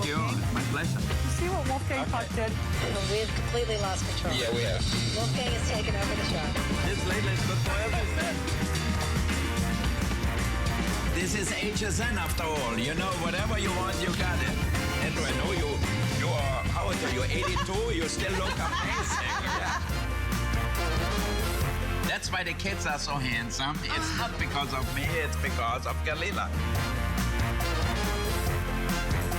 you. My pleasure. You see what Wolfgang Puck did? We've completely lost control. Yeah, we have. Wolfgang has taken over the show. This lady is good for everything. This is HSN after all. You know, whatever you want, you got it. And I know you are, how old are you, 82? You still look amazing. Yeah. That's why the kids are so handsome. It's not because of me, it's because of Galila.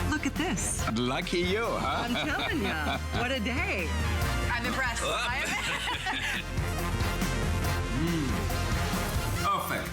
Look at this. Lucky you, huh? I'm telling you. What a day. I'm impressed. Perfect.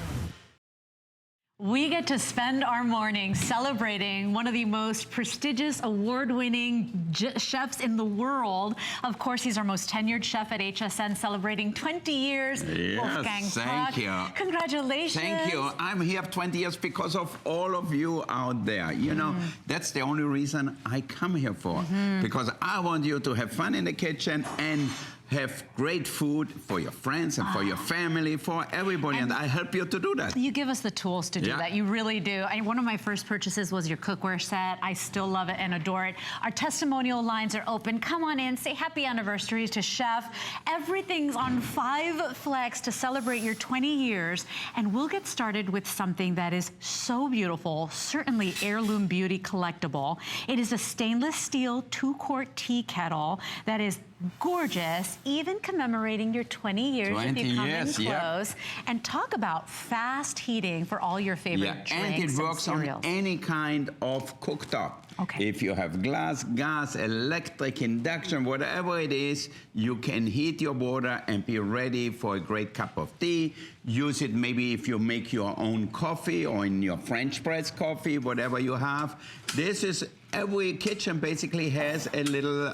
We get to spend our morning celebrating one of the most prestigious, award-winning chefs in the world. Of course, he's our most tenured chef at HSN, celebrating 20 years. Yes, Wolfgang thank Puck. you. Congratulations. Thank you. I'm here 20 years because of all of you out there. You know, that's the only reason I come here for. Because I want you to have fun in the kitchen and have great food for your friends and for your family, for everybody, and I help you to do that. You give us the tools to do that. You really do. One of my first purchases was your cookware set. I still love it and adore it. Our testimonial lines are open. Come on in, say happy anniversary to Chef. Everything's on 5 Flex to celebrate your 20 years, and we'll get started with something that is so beautiful, certainly heirloom beauty collectible. It is a stainless steel 2-quart tea kettle that is gorgeous, even commemorating your 20 years if you come in close. And talk about fast heating for all your favorite drinks and it works on any kind of cooktop. If you have glass, gas, electric, induction, whatever it is, you can heat your water and be ready for a great cup of tea. Use it maybe if you make your own coffee or in your French press coffee, whatever you have. This is, every kitchen basically has a little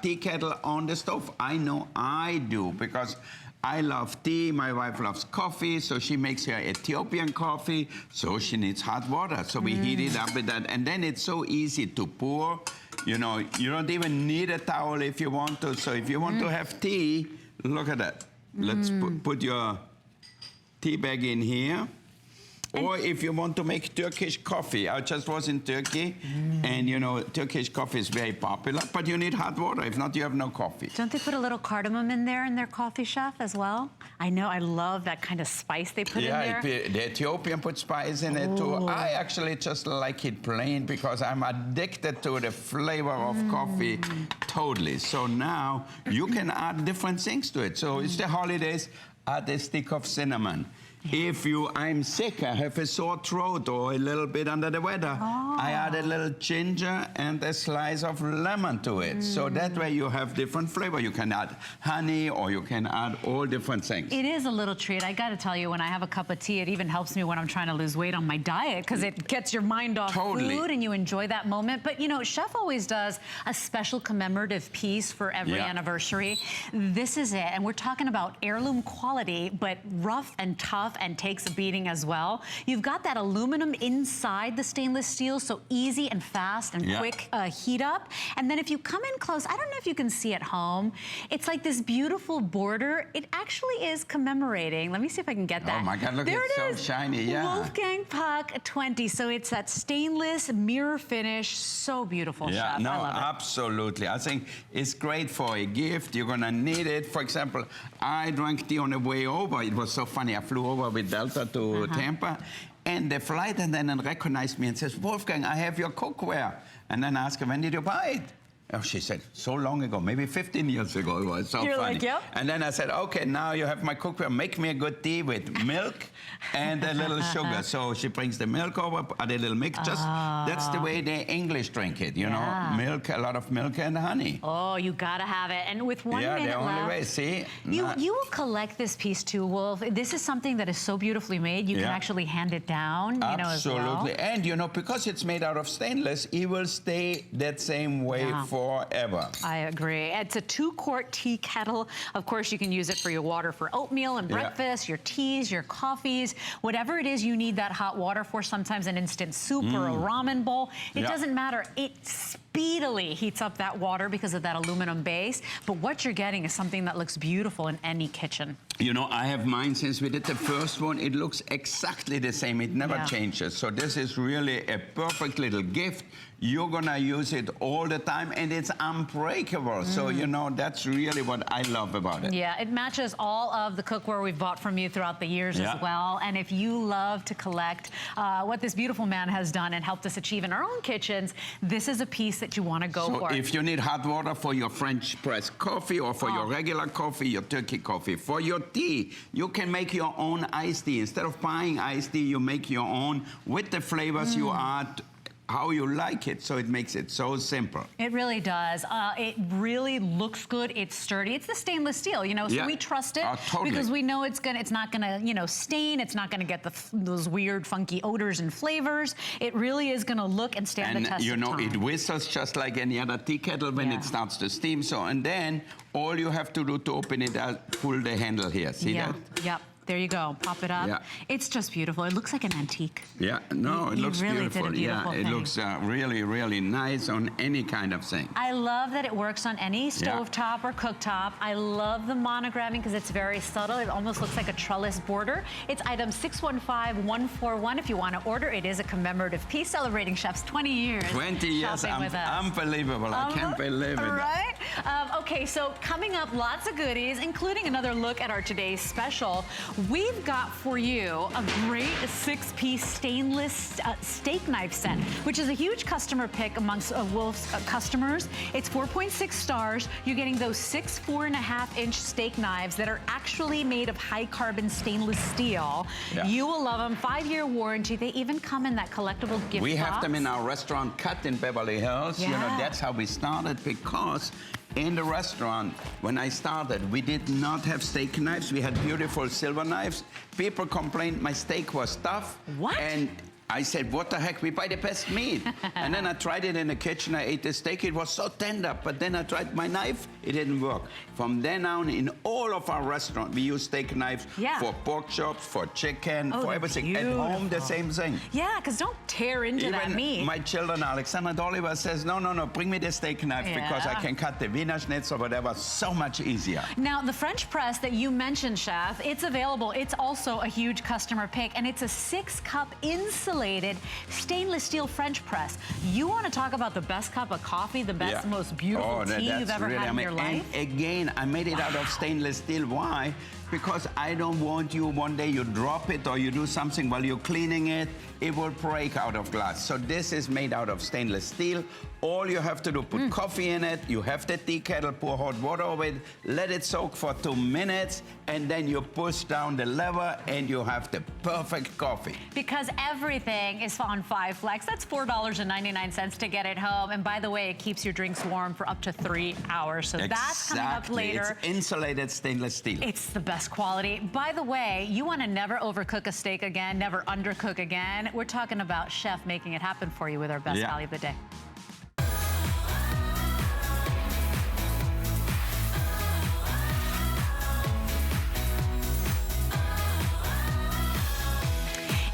tea kettle on the stove. I know I do because I love tea. My wife loves coffee, so she makes her Ethiopian coffee, so she needs hot water. So we heat it up with that, and then it's so easy to pour. You know, you don't even need a towel if you want to. So if you want to have tea, look at that. Let's put your tea bag in here. Or if you want to make Turkish coffee. I just was in Turkey, and you know, Turkish coffee is very popular, but you need hot water. If not, you have no coffee. Don't they put a little cardamom in there in their coffee, Chef, as well? I know, I love that kind of spice they put in there. Yeah, the Ethiopian put spice in it too. I actually just like it plain because I'm addicted to the flavor of coffee, totally. So now you can add different things to it. So it's the holidays, add a stick of cinnamon. If I'm sick, I have a sore throat or a little bit under the weather, I add a little ginger and a slice of lemon to it. So that way you have different flavor. You can add honey or you can add all different things. It is a little treat. I got to tell you, when I have a cup of tea, it even helps me when I'm trying to lose weight on my diet because it gets your mind off food and you enjoy that moment. But you know, Chef always does a special commemorative piece for every anniversary. This is it. And we're talking about heirloom quality, but rough and tough and takes a beating as well. You've got that aluminum inside the stainless steel, so easy and fast and quick heat up. And then if you come in close, I don't know if you can see at home, it's like this beautiful border. It actually is commemorating. Let me see if I can get that. Oh my God, look, there it's so shiny, Wolfgang Puck 20. So it's that stainless mirror finish. So beautiful, Chef. No, I love it. absolutely. I think it's great for a gift. You're gonna need it. For example, I drank tea on the way over. It was so funny. I flew over with Delta to Tampa, and the flight attendant recognized me and says, Wolfgang, I have your cookware. And then I asked her, when did you buy it? Oh, she said, so long ago, maybe 15 years ago. It was so funny. Like, yep. And then I said, okay, now you have my cookware. Make me a good tea with milk and a little sugar. So she brings the milk over, add a little mix. Just that's the way the English drink it, you know, milk, a lot of milk and honey. Oh, you gotta have it. And with 1 minute the only left, way. See, you will collect this piece too, Wolf. This is something that is so beautifully made. You can actually hand it down, you know, as well. Absolutely. And you know, because it's made out of stainless, it will stay that same way forever. I agree. It's a 2-quart tea kettle. Of course, you can use it for your water for oatmeal and breakfast, your teas, your coffees, whatever it is you need that hot water for, sometimes an instant soup or a ramen bowl. It doesn't matter. It speedily heats up that water because of that aluminum base. But what you're getting is something that looks beautiful in any kitchen. You know, I have mine since we did the first one. It looks exactly the same. It never changes. So this is really a perfect little gift. You're gonna use it all the time, and it's unbreakable. So, you know, that's really what I love about it. Yeah, it matches all of the cookware we've bought from you throughout the years as well. And if you love to collect what this beautiful man has done and helped us achieve in our own kitchens, this is a piece that you wanna go for. So if you need hot water for your French press coffee or for your regular coffee, your turkey coffee, for your tea, you can make your own iced tea. Instead of buying iced tea, you make your own with the flavors you add, how you like it, so it makes it so simple. It really does. It really looks good. It's sturdy. It's the stainless steel, you know, so we trust it because we know it's not gonna, you know, stain. It's not gonna get those weird, funky odors and flavors. It really is gonna look and stand the test you of know, time. it whistles just like any other tea kettle when it starts to steam. So, and then all you have to do to open it is pull the handle here. See that? Yep. There you go. Pop it up. Yeah. It's just beautiful. It looks like an antique. Yeah, no, it looks really beautiful. Did a beautiful thing. It looks really, really nice on any kind of thing. I love that it works on any stovetop or cooktop. I love the monogramming because it's very subtle. It almost looks like a trellis border. It's item 615141 if you want to order. It is a commemorative piece celebrating Chef's 20 years. 20 years, unbelievable. I can't believe it. Right? Okay, so coming up, lots of goodies, including another look at our today's special. We've got for you a great 6-piece stainless steak knife set, which is a huge customer pick amongst Wolf's customers. It's 4.6 stars. You're getting those 6 4.5-inch steak knives that are actually made of high-carbon stainless steel. Yeah. You will love them. 5-year warranty. They even come in that collectible gift box. We have them in our restaurant Cut in Beverly Hills. You know, that's how we started, because in the restaurant, when I started, we did not have steak knives. We had beautiful silver knives. People complained my steak was tough. What? And I said, what the heck, we buy the best meat. And then I tried it in the kitchen, I ate the steak, it was so tender, but then I tried my knife, it didn't work. From then on, in all of our restaurants, we use steak knives for pork chops, for chicken, for everything. Beautiful. At home, the same thing. Yeah, because don't tear into that meat. Even my children, Alexander and Oliver, says, no, bring me the steak knife because I can cut the Wiener Schnitzel or whatever so much easier. Now, the French press that you mentioned, Chef, it's available. It's also a huge customer pick, and it's a 6-cup insulated stainless steel French press. You want to talk about the best cup of coffee, the best, most beautiful tea you've ever had in your life? And again, I made it out of stainless steel. Why? Because I don't want you one day you drop it or you do something while you're cleaning it, it will break out of glass. So this is made out of stainless steel. All you have to do, put coffee in it, you have the tea kettle, pour hot water over it, let it soak for 2 minutes, and then you push down the lever and you have the perfect coffee. Because everything is on 5 Flex. That's $4.99 to get it home. And by the way, it keeps your drinks warm for up to 3 hours. So that's coming up later. It's insulated stainless steel. It's the best quality. By the way, you want to never overcook a steak again, never undercook again. We're talking about Chef making it happen for you with our best value of the day.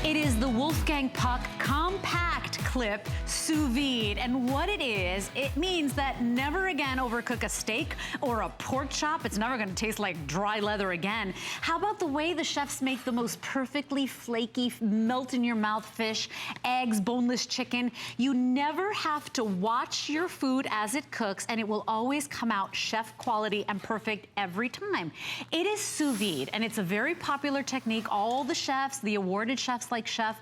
It is the Wolfgang Puck Compact Clip Sous Vide. And what it is, it means that never again overcook a steak or a pork chop. It's never gonna taste like dry leather again. How about the way the chefs make the most perfectly flaky, melt-in-your-mouth fish, eggs, boneless chicken? You never have to watch your food as it cooks, and it will always come out chef quality and perfect every time. It is sous vide, and it's a very popular technique. All the chefs, the awarded chefs like Chef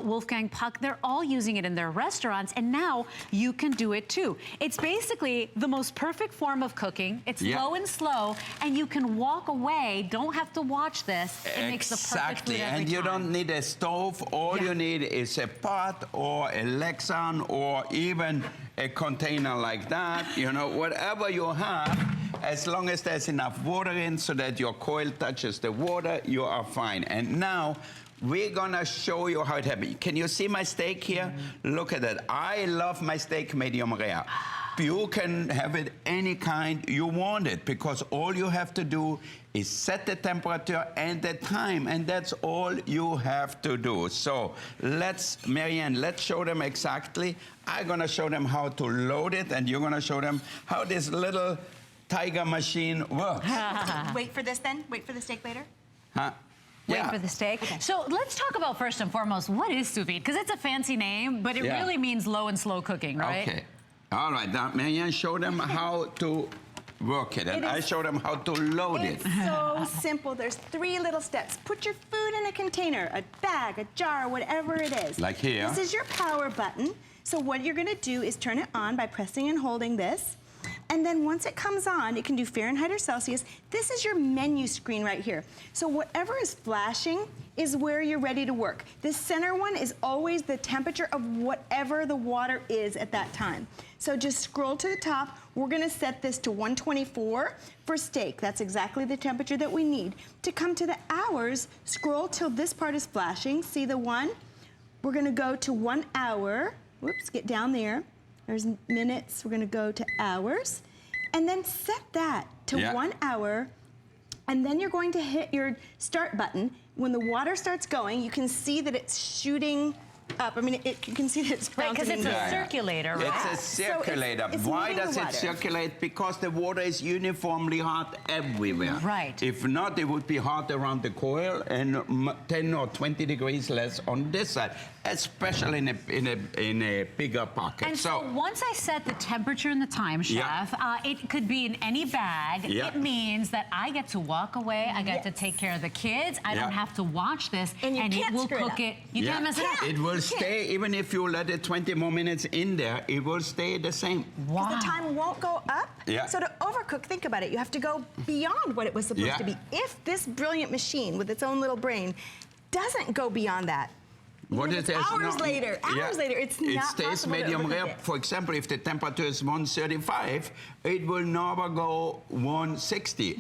Wolfgang Puck, they're all using it in their restaurants, and now you can do it too. It's basically the most perfect form of cooking. It's low and slow, and you can walk away, don't have to watch this. It makes the perfect food every and you don't need a stove. All you need is a pot or a Lexan or even a container like that. You know, whatever you have, as long as there's enough water in so that your coil touches the water, you are fine. And now, we're gonna show you how it happens. Can you see my steak here? Look at that. I love my steak medium rare. You can have it any kind you want it, because all you have to do is set the temperature and the time, and that's all you have to do. So Marianne, let's show them exactly. I'm gonna show them how to load it, and you're gonna show them how this little Tiger machine works. Wait for this then? Wait for the steak later? Huh? Wait for the steak. Okay. So let's talk about first and foremost, what is sous vide? Because it's a fancy name, but it really means low and slow cooking, right? Okay. All right. Now, Marianne, show them how to work it, and I show them how to load it. It's so simple. There's 3 little steps. Put your food in a container, a bag, a jar, whatever it is. Like here. This is your power button. So what you're gonna do is turn it on by pressing and holding this. And then once it comes on, it can do Fahrenheit or Celsius. This is your menu screen right here. So whatever is flashing is where you're ready to work. This center one is always the temperature of whatever the water is at that time. So just scroll to the top. We're gonna set this to 124 for steak. That's exactly the temperature that we need. To come to the hours, scroll till this part is flashing. See the 1? We're gonna go to 1 hour. Whoops, get down there. There's minutes, we're gonna go to hours. And then set that to 1 hour. And then you're going to hit your start button. When the water starts going, you can see that it's shooting up. I mean, you can see that it's right, because it's a circulator, right? It's a circulator. So it's why does it circulate? Because the water is uniformly hot everywhere. Right. If not, it would be hot around the coil and 10 or 20 degrees less on this side, especially in a bigger pocket. And so once I set the temperature and the time, Chef, it could be in any bag. It means that I get to walk away. I get to take care of the kids. I don't have to watch this, and it will cook it. You can't mess it up. It will stay, even if you let it 20 more minutes in there, it will stay the same. Wow. The time won't go up. So to overcook, think about it. You have to go beyond what it was supposed to be. If this brilliant machine with its own little brain doesn't go beyond that, what is hours later, it's not It stays medium rare. For example, if the temperature is 135, it will never go 160,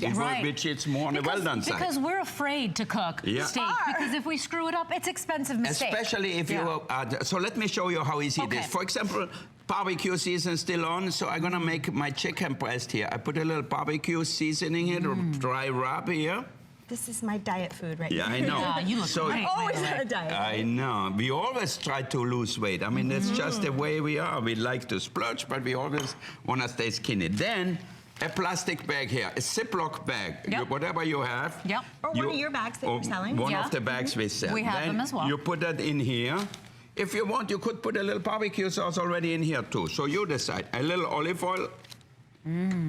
which is more on the well-done side. Because we're afraid to cook steak, because if we screw it up, it's expensive mistake. Especially if you so let me show you how easy it is. For example, barbecue season still on, so I'm gonna make my chicken breast here. I put a little barbecue seasoning here, dry rub here. This is my diet food right now. Yeah, I know. You look great. I'm always on a diet. I know. We always try to lose weight. I mean, that's just the way we are. We like to splurge, but we always want to stay skinny. Then, a plastic bag here, a Ziploc bag, whatever you have. Or one of your bags that you're selling. One of the bags we sell. We have them as well. You put that in here. If you want, you could put a little barbecue sauce already in here too. So you decide. A little olive oil.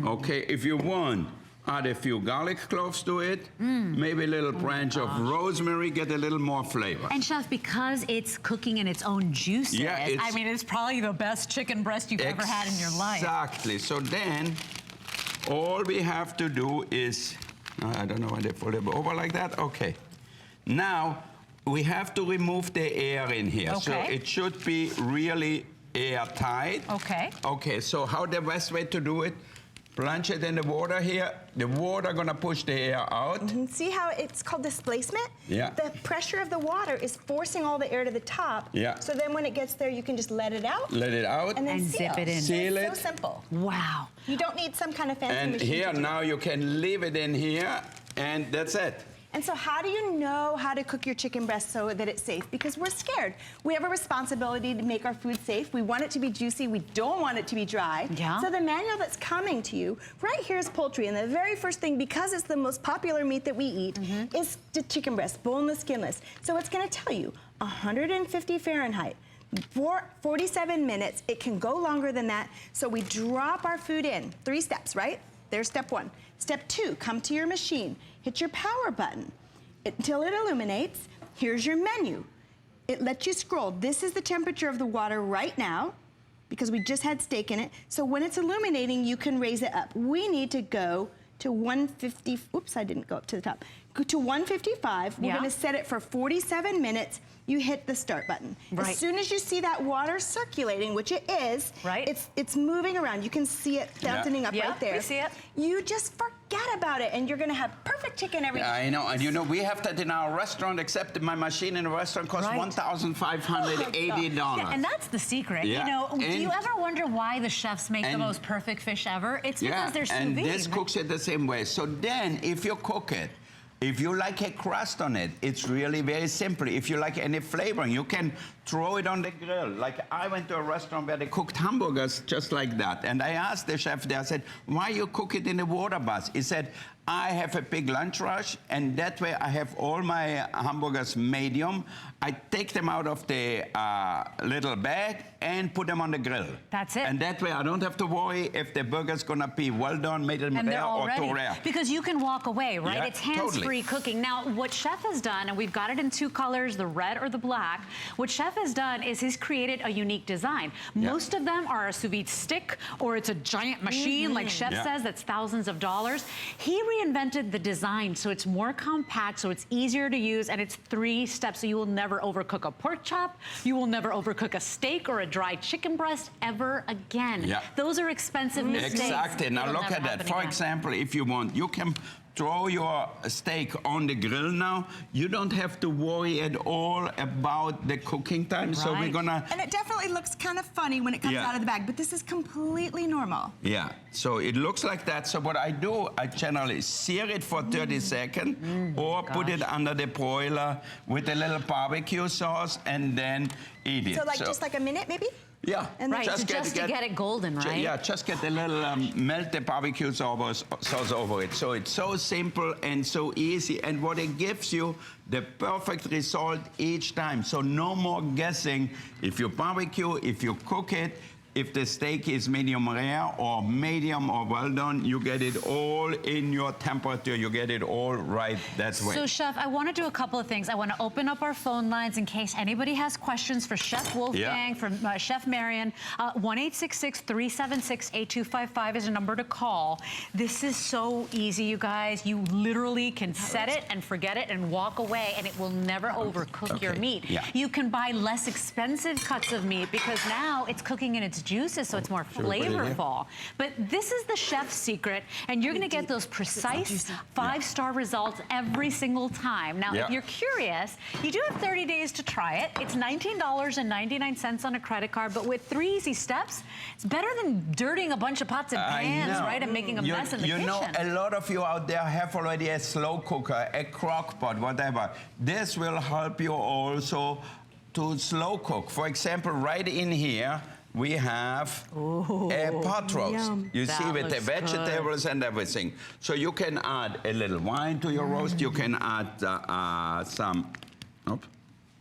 Okay, if you want, add a few garlic cloves to it, maybe a little branch of rosemary, get a little more flavor. And Chef, because it's cooking in its own juices, I mean, it's probably the best chicken breast you've ever had in your life. Exactly. So then, all we have to do is, I don't know why they fold it over like that. Okay. Now, we have to remove the air in here. So it should be really airtight. Okay, so how the best way to do it? Plunge it in the water here. The water gonna push the air out. See how it's called displacement? Yeah. The pressure of the water is forcing all the air to the top. Yeah. So then when it gets there, you can just let it out. Let it out. And then zip it in. Seal it. It's so simple. Wow. You don't need some kind of fancy and machine. Here now you can leave it in here, and that's it. And so how do you know how to cook your chicken breast so that it's safe? Because we're scared. We have a responsibility to make our food safe. We want it to be juicy. We don't want it to be dry. So the manual that's coming to you, right here is poultry. And the very first thing, because it's the most popular meat that we eat, is the chicken breast, boneless, skinless. So it's gonna tell you 150 Fahrenheit. 47 minutes. It can go longer than that. So we drop our food in. 3 steps, right? There's step 1. Step 2, come to your machine. Hit your power button until it illuminates. Here's your menu. It lets you scroll. This is the temperature of the water right now because we just had steak in it. So when it's illuminating, you can raise it up. We need to go to 150. Oops, I didn't go up to the top. Go to 155. We're gonna set it for 47 minutes. You hit the start button. As soon as you see that water circulating, which it is, it's moving around. You can see it fountaining up right there. We see it. You just forget about it, and you're gonna have perfect chicken every day. I know, and you know, we have that in our restaurant, except my machine in the restaurant costs $1,580. And that's the secret. You know, do you ever wonder why the chefs make the most perfect fish ever? It's because they're sous vide. And this cooks it the same way. So then, if you cook it, If you like a crust on it, it's really very simple. If you like any flavoring, you can throw it on the grill. Like I went to a restaurant where they cooked hamburgers just like that. And I asked the chef there, I said, why you cook it in a water bath? He said, I have a big lunch rush, and that way I have all my hamburgers medium. I take them out of the little bag and put them on the grill. That's it. And that way I don't have to worry if the burger's gonna be well done, medium rare, or too rare. Because you can walk away, right? Yeah, It's hands-free cooking. Now, what Chef has done, and we've got it in 2 colors, the red or the black, what Chef has done is he's created a unique design. Most of them are a sous vide stick, or it's a giant machine, like Chef says, that's thousands of dollars. He reinvented the design so it's more compact, so it's easier to use, and it's 3 steps, so you will never overcook a pork chop, you will never overcook a steak or a dry chicken breast ever again. Those are expensive mistakes. Exactly. Now look at that. For example, if you want, you can throw your steak on the grill now. You don't have to worry at all about the cooking time. So we're gonna... And it definitely looks kind of funny when it comes out of the bag, but this is completely normal. Yeah, so it looks like that. So what I do, I generally sear it for 30 seconds or put it under the broiler with a little barbecue sauce and then eat it. So like just like a minute maybe? Yeah, and right, just to get it golden, right? Yeah, just get a little melted barbecue sauce over it. So it's so simple and so easy, and what it gives you, the perfect result each time. So no more guessing. If you barbecue, if you cook it, if the steak is medium rare or medium or well done, you get it all in your temperature. You get it all right that way. So, Chef, I want to do a couple of things. I want to open up our phone lines in case anybody has questions for Chef Wolfgang, from Chef Marion. 1-866-376-8255 is a number to call. This is so easy, you guys. You literally can set it and forget it and walk away, and it will never overcook your meat. You can buy less expensive cuts of meat because now it's cooking in its juices, so it's more flavorful. But this is the chef's secret, and you're going to get those precise 5-star results every single time. Now, if you're curious, you do have 30 days to try it. It's $19.99 on a credit card, but with 3 easy steps, it's better than dirtying a bunch of pots and pans, right, and making a mess in the kitchen. You know, a lot of you out there have already a slow cooker, a crock pot, whatever. This will help you also to slow cook. For example, right in here, we have a pot roast. You see, with the vegetables and everything. So you can add a little wine to your roast. You can add some...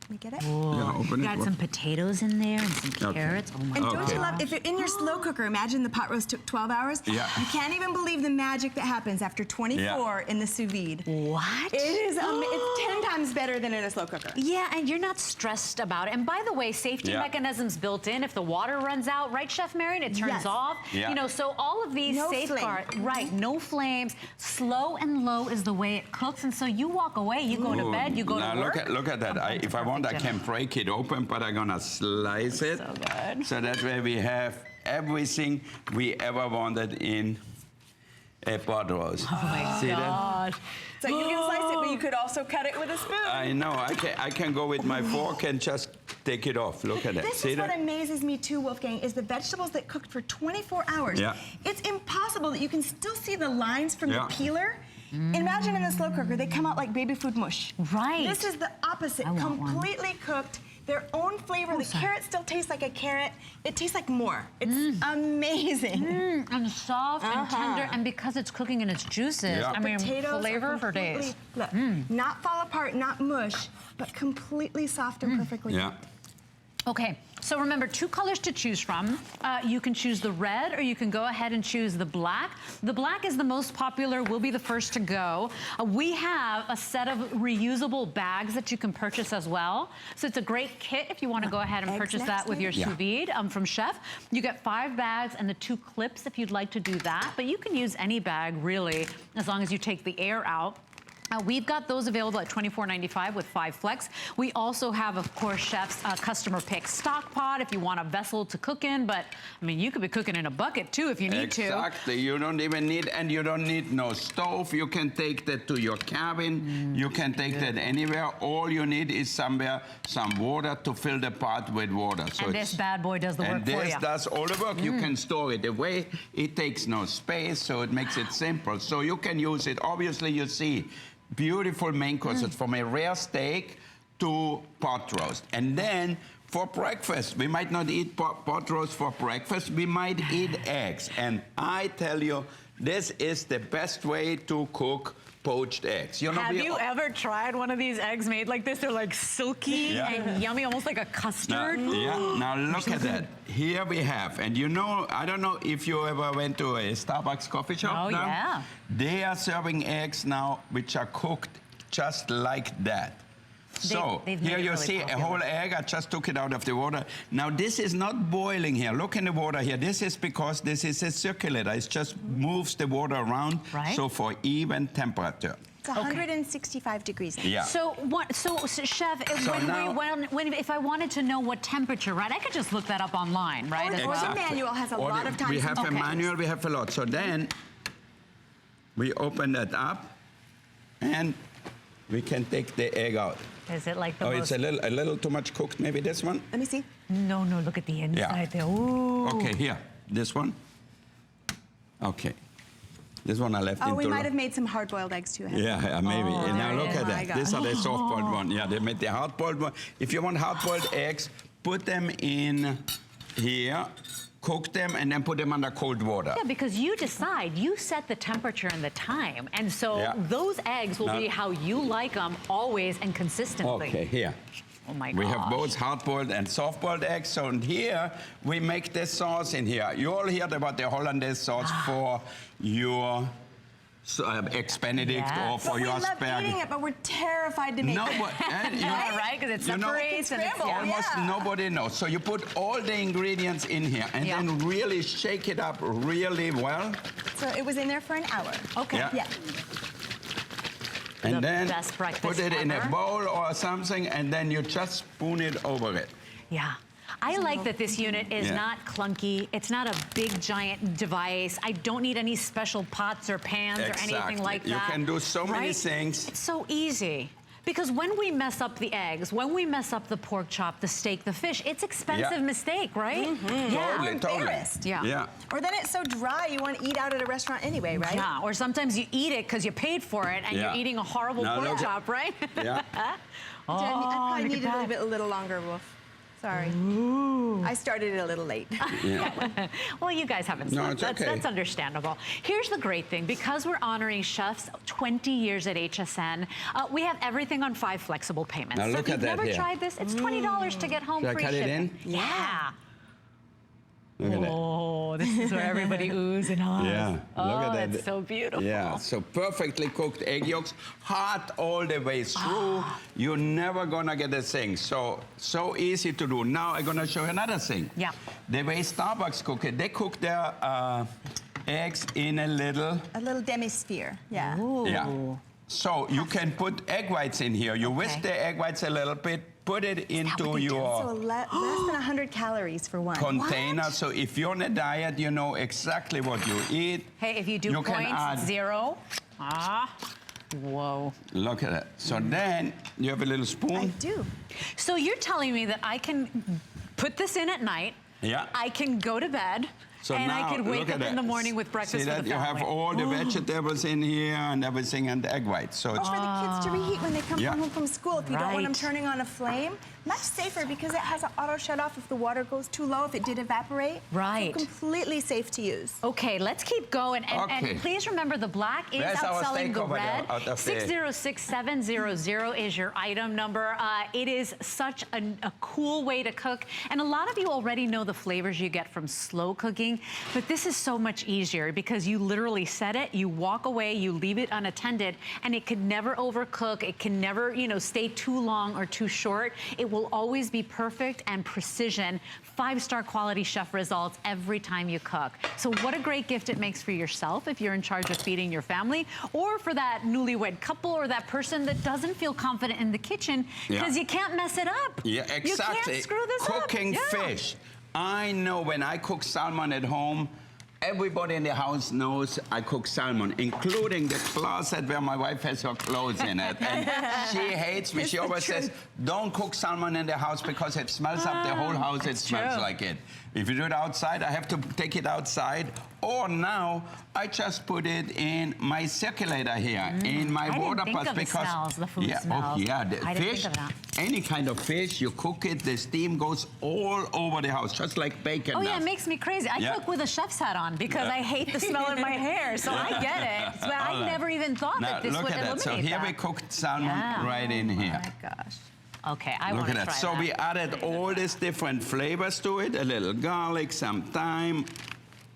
Let me get it. Yeah, open it. Got some potatoes in there and some carrots. Oh my And God. don't you love, if you're in your slow cooker, imagine the pot roast took 12 hours. You can't even believe the magic that happens after 24 in the sous vide. What? It is, it's 10 times better than in a slow cooker. Yeah, and you're not stressed about it. And by the way, safety mechanisms built in. If the water runs out, right, Chef Marion, it turns off. You know, so all of these safeguards, no flames, slow and low is the way it cooks. And so you walk away, you go to bed, you go to work. Look at that. If I want, I can break it open, but I'm gonna slice it. So good. So that way we have everything we ever wanted in a pot roast. Oh my God. So you can slice it, but you could also cut it with a spoon. I know. I can go with my fork and just take it off. Look at that. This is what amazes me too, Wolfgang, is the vegetables that cooked for 24 hours. It's impossible that you can still see the lines from the peeler. Imagine in a slow cooker, they come out like baby food mush. Right. This is the opposite, completely cooked, their own flavor. The carrot still tastes like a carrot. It tastes like more. It's amazing. And soft and tender, and because it's cooking in its juices, I mean, flavor for days. Look, not fall apart, not mush, but completely soft and perfectly cooked. Okay, so remember, 2 colors to choose from. You can choose the red, or you can go ahead and choose the black. The black is the most popular, will be the first to go. We have a set of reusable bags that you can purchase as well. So it's a great kit if you want to go ahead and purchase that with your sous vide from Chef. You get 5 bags and the 2 clips if you'd like to do that. But you can use any bag, really, as long as you take the air out. We've got those available at $24.95 with 5 flex. We also have, of course, Chef's custom pick stock pot if you want a vessel to cook in. But, I mean, you could be cooking in a bucket, too, if you need to. Exactly. You don't even need, and you don't need no stove. You can take that to your cabin. You can take that anywhere. All you need is some water to fill the pot with water. So and this bad boy does the work for you. And this does all the work. You can store it away. It takes no space, so it makes it simple. So you can use it. Obviously, you see, beautiful main courses, from a rare steak to pot roast. And then for breakfast, we might not eat pot roast for breakfast, we might eat eggs. And I tell you, this is the best way to cook poached eggs. You know, have you ever tried one of these eggs made like this? They're like silky and yummy, almost like a custard. Now look at that. Here we have, and you know, I don't know if you ever went to a Starbucks coffee shop. Oh, now. yeah. They are serving eggs now which are cooked just like that. So here you see a whole egg. I just took it out of the water. Now this is not boiling here. Look in the water here. This is because this is a circulator. It just moves the water around. Right. So for even temperature. It's 165 degrees. Yeah. So chef, if I wanted to know what temperature, right? I could just look that up online, right? Or the manual has a lot of times. We have a manual. We have a lot. So then we open that up, and we can take the egg out. Is it like the most... it's a little too much cooked, maybe this one? Let me see. No, look at the inside there. Ooh. Okay, here, this one. Okay. This one I left into... Oh, we might have made some hard-boiled eggs too. Yeah, maybe. And now look at that. These are the soft-boiled one. Yeah, they made the hard-boiled one. If you want hard-boiled eggs, put them in here, cook them, and then put them under cold water. Yeah, because you decide, you set the temperature and the time. And so those eggs will be how you like them always and consistently. Okay, here. Oh my gosh. We have both hard-boiled and soft-boiled eggs. So here, we make the sauce in here. You all heard about the Hollandaise sauce for your eggs Benedict or for your asparagus. We love eating it, but we're terrified to make it. Right, because it separates and it's almost nobody knows. So you put all the ingredients in here and then really shake it up really well. So it was in there for an hour. Okay. Yeah. And then put it in a bowl or something, and then you just spoon it over it. Yeah. I like that this unit is not clunky. It's not a big, giant device. I don't need any special pots or pans or anything like that. You can do so many things. It's so easy. Because when we mess up the eggs, when we mess up the pork chop, the steak, the fish, it's expensive mistake, right? Totally. Yeah. Or then it's so dry you want to eat out at a restaurant anyway, right? Yeah, or sometimes you eat it because you paid for it and you're eating a horrible pork chop, right? Yeah. I probably needed a little longer, Wolf. Sorry. Ooh. I started it a little late. Well, you guys haven't slept. That's understandable. Here's the great thing. Because we're honoring chefs 20 years at HSN, we have everything on 5 flexible payments. Now so if you've never tried this, it's $20 to get home free shipping. Should I cut it in? Yeah. Look at that. Oh, this is where everybody oohs and ahs. Yeah, look at that. That's so beautiful. Yeah, so perfectly cooked egg yolks, hot all the way through. You're never gonna get a thing. So easy to do. Now I'm gonna show you another thing. Yeah. The way Starbucks cook it, they cook their eggs in a little demi-sphere. Yeah. Ooh. Yeah. So you can put egg whites in here. You whisk the egg whites a little bit, put it into your so less than 100 calories for one container. So if you're on a diet, you know exactly what you eat. Hey, if you do points, 0. Whoa. Look at that. So then you have a little spoon. I do. So you're telling me that I can put this in at night. Yeah. I can go to bed. So and now, I could wake up in the morning with breakfast See for that? the You family. have all the vegetables in here and everything and the egg whites. So it's for the kids to reheat when they come home from school. If you don't want them turning on a flame, much safer because it has an auto shut off if the water goes too low, if it did evaporate. Right. So completely safe to use. Okay, let's keep going. And please remember the black is outselling the red. 606700 is your item number. It is such a cool way to cook. And a lot of you already know the flavors you get from slow cooking, but this is so much easier because you literally set it, you walk away, you leave it unattended, and it can never overcook. It can never, stay too long or too short. It will always be perfect and precision. 5-star quality chef results every time you cook. So what a great gift it makes for yourself if you're in charge of feeding your family, or for that newlywed couple or that person that doesn't feel confident in the kitchen because you can't mess it up. Yeah, exactly. You can't screw this up. Cooking fish. I know when I cook salmon at home, everybody in the house knows I cook salmon, including the closet where my wife has her clothes in it. And she hates me. She always says, don't cook salmon in the house because it smells up the whole house. It smells like it. If you do it outside, I have to take it outside. Or now, I just put it in my circulator here, in my water pot. Because the food smells. Oh, yeah, the fish, any kind of fish, you cook it, the steam goes all over the house, just like bacon. Oh, yeah, it makes me crazy. I cook with a chef's hat on because I hate the smell in my hair, so I get it. But I never even thought that this would eliminate that. So here we cooked salmon right in here. Oh, my gosh. Okay, I want to try that. So we added all these different flavors to it, a little garlic, some thyme.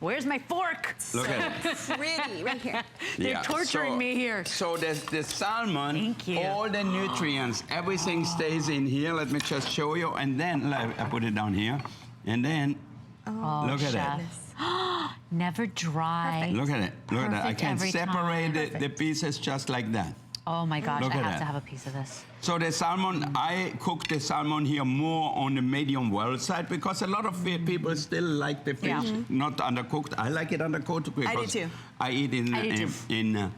Where's my fork? Look at it. Pretty, right here. They're torturing me here. So the salmon, all the nutrients, everything stays in here. Let me just show you. And then, I put it down here. And then, look at it. Never dry. Look at it. Look at that. I can separate the pieces just like that. Oh my gosh, I have to have a piece of this. So the salmon, I cook the salmon here more on the medium well side because a lot of people still like the fish not undercooked. I like it undercooked because I do too. I eat in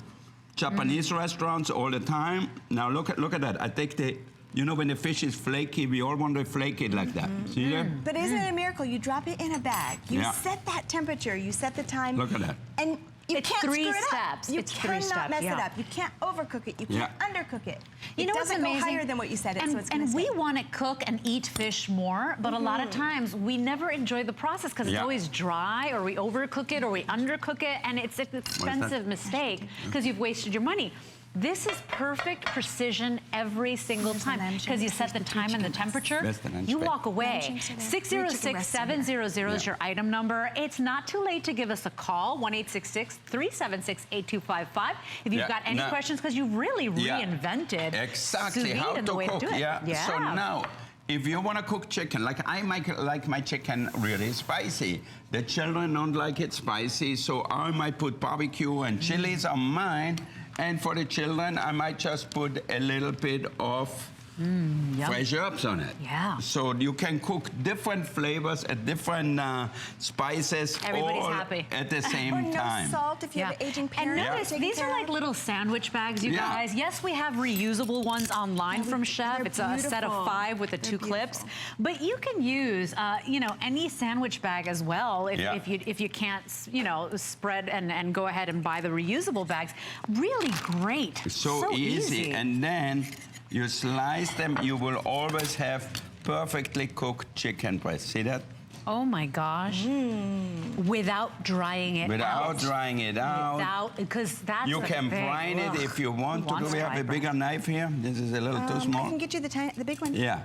Japanese restaurants all the time. Now look at that. I take the, you know, when the fish is flaky, we all want to flake it like that. See that? But isn't it a miracle? You drop it in a bag. You set that temperature. You set the time. Look at that. And you can't screw it steps. up. You it's cannot mess it up. You can't overcook it. You can't undercook it. You know it doesn't go higher than what you said it, so it's going to And we want to cook and eat fish more, but a lot of times we never enjoy the process because it's always dry, or we overcook it, or we undercook it, and it's an expensive mistake because you've wasted your money. This is perfect precision every single time because you set the time and the temperature. You walk away. 606-700 is your item number. It's not too late to give us a call, 1-866-376-8255. If you've got any questions, because you've really reinvented exactly how to cook. So now, if you want to cook chicken, like I might like my chicken really spicy. The children don't like it spicy, so I might put barbecue and chilies on mine. And for the children, I might just put a little bit of fresh herbs on it. Yeah. So you can cook different flavors at different spices all happy at the same time. No salt if you have aging parents. And notice, these are like little sandwich bags, you guys. Yes, we have reusable ones online from Chef. It's a set of 5 with the 2 clips. But you can use, you know, any sandwich bag as well if you can't, you know, spread and go ahead and buy the reusable bags. Really great. So easy. And then you slice them, you will always have perfectly cooked chicken breast. See that? Oh my gosh. Without drying it out. Without drying it out. Because that's you can brine it if you want to. Do we have a bigger knife here? This is a little too small. I can get you the big one. Yeah.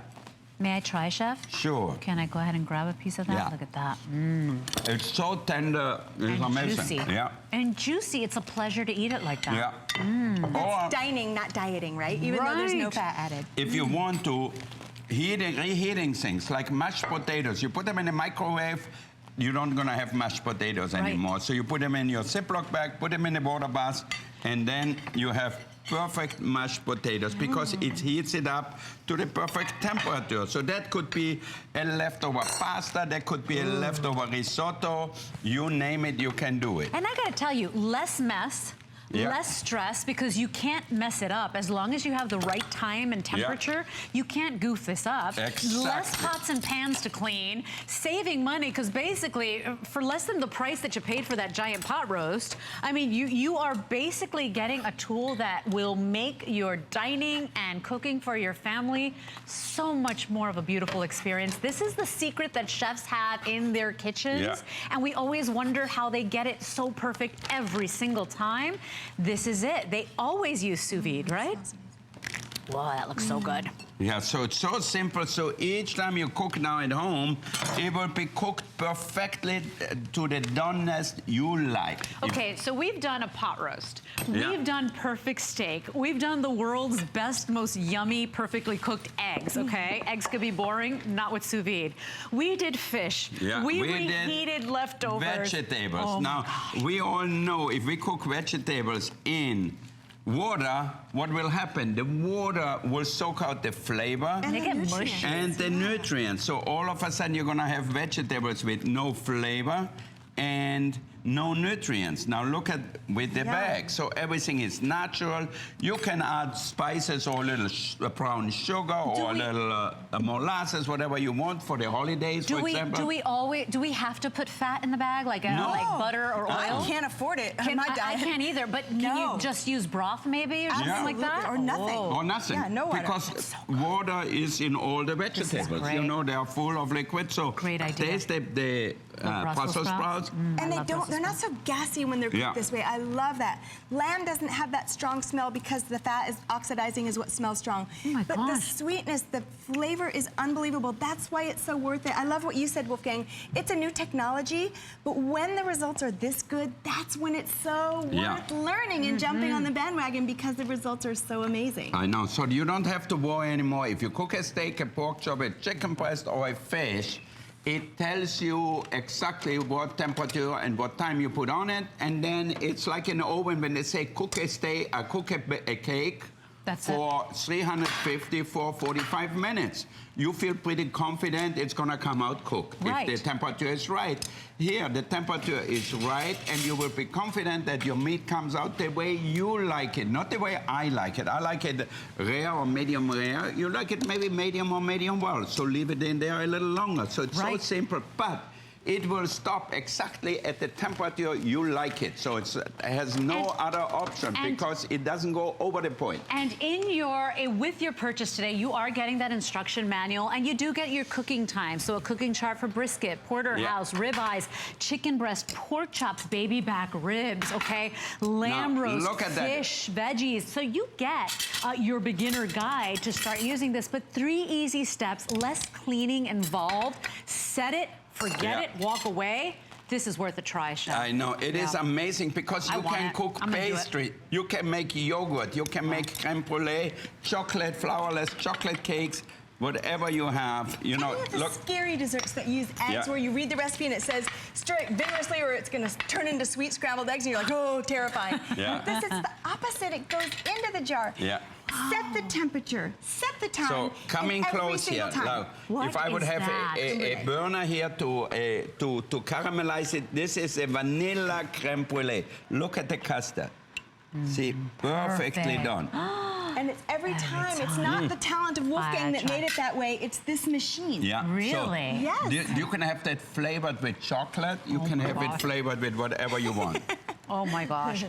May I try, Chef? Sure. Can I go ahead and grab a piece of that? Yeah. Look at that. It's so tender. It's amazing. Juicy. Yeah. And juicy. It's a pleasure to eat it like that. Yeah. That's dining, not dieting, right? Even though there's no fat added. If you want to reheating things like mashed potatoes, you put them in the microwave, you're not going to have mashed potatoes anymore. So you put them in your Ziploc bag, put them in the water bath, and then you have perfect mashed potatoes because it heats it up to the perfect temperature. So that could be a leftover pasta, that could be a leftover risotto, you name it, you can do it. And I gotta tell you, less mess, less stress, because you can't mess it up. As long as you have the right time and temperature, you can't goof this up. Exactly. Less pots and pans to clean, saving money, because basically, for less than the price that you paid for that giant pot roast, I mean, you are basically getting a tool that will make your dining and cooking for your family so much more of a beautiful experience. This is the secret that chefs have in their kitchens, and we always wonder how they get it so perfect every single time. This is it. They always use sous vide, right? Wow, that looks so good. Yeah, so it's so simple. So each time you cook now at home, it will be cooked perfectly to the doneness you like. Okay, so we've done a pot roast. We've done perfect steak. We've done the world's best, most yummy, perfectly cooked eggs, okay? Eggs could be boring, not with sous vide. We did fish. Yeah, we reheated leftovers. Vegetables. Oh now, we all know if we cook vegetables in water, what will happen? The water will soak out the flavor and they get mushy. And the nutrients. So all of a sudden you're gonna have vegetables with no flavor and no nutrients. Now look at with the bag. So everything is natural. You can add spices or a little brown sugar or a little molasses, whatever you want for the holidays, for example. Do we have to put fat in the bag, like butter or oil? I can't afford it on my diet. I can't either, but can you just use broth maybe or something like that? Or nothing. Or nothing. Yeah, no water. Because water is in all the vegetables. You know, they are full of liquid. So great idea. taste the Brussels sprouts. And they're not so gassy when they're cooked this way. I love that. Lamb doesn't have that strong smell because the fat is oxidizing is what smells strong. Oh my but gosh. the sweetness, the flavor is unbelievable. That's why it's so worth it. I love what you said, Wolfgang. It's a new technology, but when the results are this good, that's when it's so worth learning and jumping on the bandwagon because the results are so amazing. I know. So you don't have to worry anymore. If you cook a steak, a pork chop, a chicken breast, or a fish, it tells you exactly what temperature and what time you put on it, and then it's like in the oven when they say cook a steak, cook a cake for 350 for 45 minutes. You feel pretty confident it's gonna come out cooked if the temperature is right. Here, the temperature is right, and you will be confident that your meat comes out the way you like it, not the way I like it. I like it rare or medium rare. You like it maybe medium or medium well, so leave it in there a little longer. So it's so simple, but it will stop exactly at the temperature you like it. So it has no other option because it doesn't go over the point. And with your purchase today, you are getting that instruction manual, and you do get your cooking time. So a cooking chart for brisket, porterhouse, ribeyes, chicken breast, pork chops, baby back ribs, okay? Lamb roast, fish, veggies. So you get your beginner guide to start using this, but 3 easy steps, less cleaning involved. Set it, forget it, walk away. This is worth a try, Chef. I know. It is amazing because you can cook pastry. You can make yogurt. You can make creme brulee, chocolate, flourless chocolate cakes, whatever you have. You know, look. Scary desserts that use eggs where you read the recipe and it says stir it vigorously or it's going to turn into sweet scrambled eggs and you're like, oh, terrifying. This is the opposite. It goes into the jar. Set the temperature, set the time. So coming close here. Now, if I would have a burner here to caramelize it, this is a vanilla creme brulee. Look at the custard. See, perfectly done. And it's every time. It's not the talent of Wolfgang that made it that way. It's this machine. Really? So yes. You can have that flavored with chocolate. You can have it flavored with whatever you want. Oh my gosh.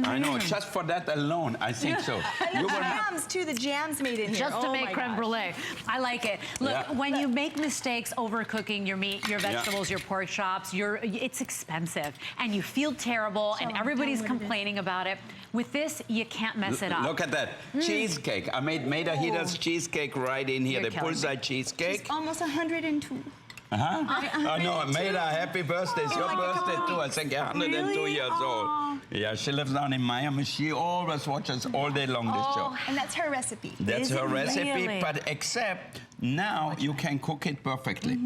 I know, just for that alone, I think so. And the jams, too, the jams made in here. Just to make creme brulee. I like it. Look, when you make mistakes overcooking your meat, your vegetables, your pork chops, it's expensive. And you feel terrible, and everybody's complaining about it. With this, you can't mess it up. Look at that. Cheesecake. I made Maida Hida's cheesecake right in here, the bullseye cheesecake. She's almost 102. I know, Maida, happy birthday. It's your birthday too. I think 102 years old. Yeah, she lives down in Miami. She always watches all day long this show. And that's her recipe. That's her recipe, but except now you can cook it perfectly.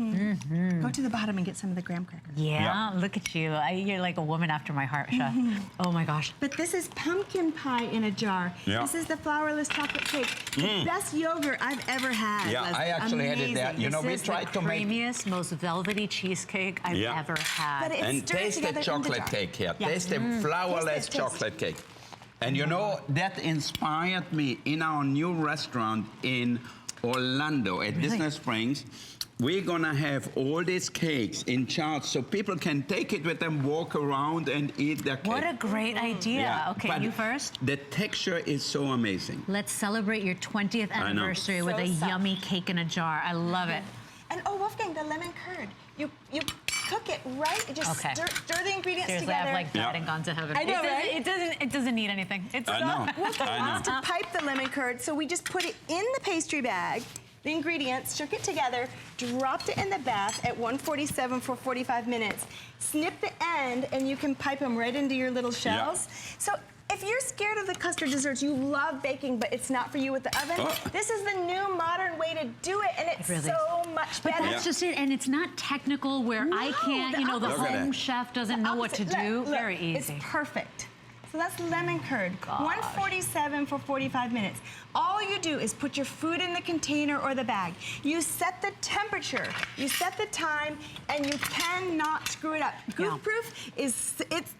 Go to the bottom and get some of the graham crackers. Yeah, look at you. You're like a woman after my heart, Chef. Oh my gosh. But this is pumpkin pie in a jar. This is the flourless chocolate cake. The best yogurt I've ever had. Yeah, I actually had it there. You know, we tried to make the creamiest, most velvety cheesecake I've ever had. But and taste the chocolate cake here. Taste the flourless chocolate cake. And you know, that inspired me in our new restaurant in Orlando at Disney Springs. We're gonna have all these cakes in jars so people can take it with them, walk around and eat their cake. What a great idea. Okay, but you first. The texture is so amazing. Let's celebrate your 20th anniversary with a yummy cake in a jar. I love it. And oh, Wolfgang, the lemon curd. You cook it right. Just stir the ingredients together. I've like died and gone to heaven. I know, right? It doesn't need anything. I know. Wolfgang wants to pipe the lemon curd, so we just put it in the pastry bag, the ingredients, shook it together, dropped it in the bath at 147 for 45 minutes. Snip the end, and you can pipe them right into your little shells. So if you're scared of the custard desserts, you love baking, but it's not for you with the oven, this is the new modern way to do it, and it's so much better. But that's just it, and it's not technical where I can't, you know, the home chef doesn't know what to do. Look, very easy. It's perfect. So that's lemon curd. Gosh. 147 for 45 minutes. All you do is put your food in the container or the bag. You set the temperature, you set the time, and you cannot screw it up. Goof-proof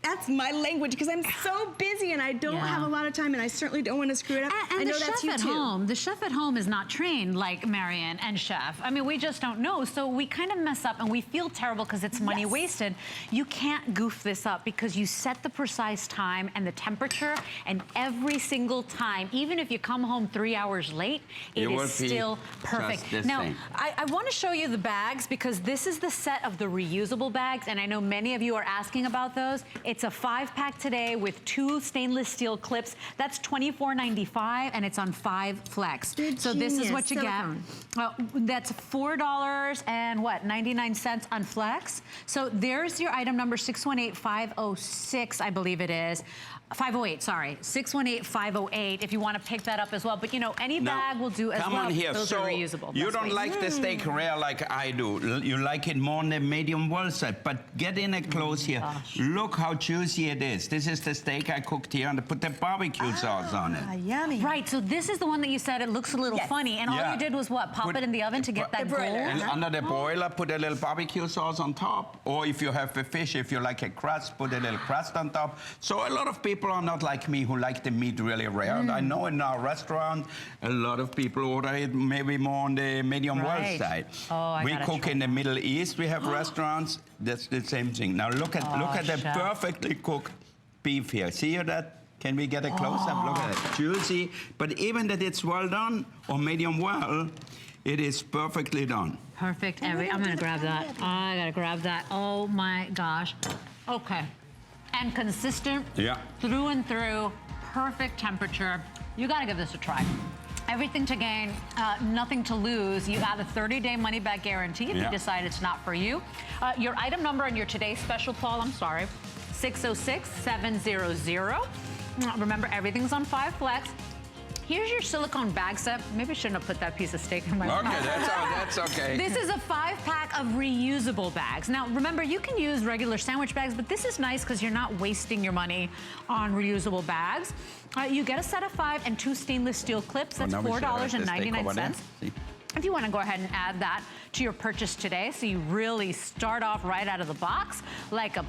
that's my language because I'm so busy and I don't have a lot of time and I certainly don't want to screw it up. And I know the that's chef you at too. home, the chef at home is not trained like Marion and Chef. I mean, we just don't know. So we kind of mess up and we feel terrible because it's money wasted. You can't goof this up because you set the precise time and the temperature, and every single time, even if you come home 3 hours late, it is still perfect. Now, I want to show you the bags because this is the set of the reusable bags, and I know many of you are asking about those. It's a 5-pack today with 2 stainless steel clips. That's $24.95, and it's on 5 flex. So this is what you get. That's $4.99 on flex. So there's your item number 618506, I believe it is. 508, sorry. 618-508 if you want to pick that up as well. But, you know, any bag will do as well. Come on here. Those are reusable. You don't like the steak rare like I do. You like it more on the medium well side. But get in it close here. Look how juicy it is. This is the steak I cooked here, and I put the barbecue sauce on it. Yummy. Right, so this is the one that you said it looks a little funny. And all you did was what? Pop it in the oven to get that gold? And under the broiler, put a little barbecue sauce on top. Or if you have a fish, if you like a crust, put a little crust on top. So a lot of people are not like me who like the meat really rare. I know in our restaurant, a lot of people order it maybe more on the medium well side. We cook in the Middle East. We have restaurants. That's the same thing. Now look at the perfectly cooked beef here. See that? Can we get a close-up? Look at it. Juicy. But even that it's well done or medium well, it is perfectly done. Perfect. I'm going to grab that. I got to grab that. Oh, my gosh. Okay. And consistent through and through, perfect temperature. You got to give this a try. Everything to gain, nothing to lose. You have a 30-day money-back guarantee if you decide it's not for you. Your item number and your today's special, Paul, I'm sorry, 606-700. Remember, everything's on 5 flex. Here's your silicone bag set. Maybe I shouldn't have put that piece of steak in my mouth. Okay, that's okay. This is a 5-pack of reusable bags. Now, remember, you can use regular sandwich bags, but this is nice because you're not wasting your money on reusable bags. You get a set of 5 and 2 stainless steel clips. That's $4.99. If you want to go ahead and add that to your purchase today, so you really start off right out of the box like a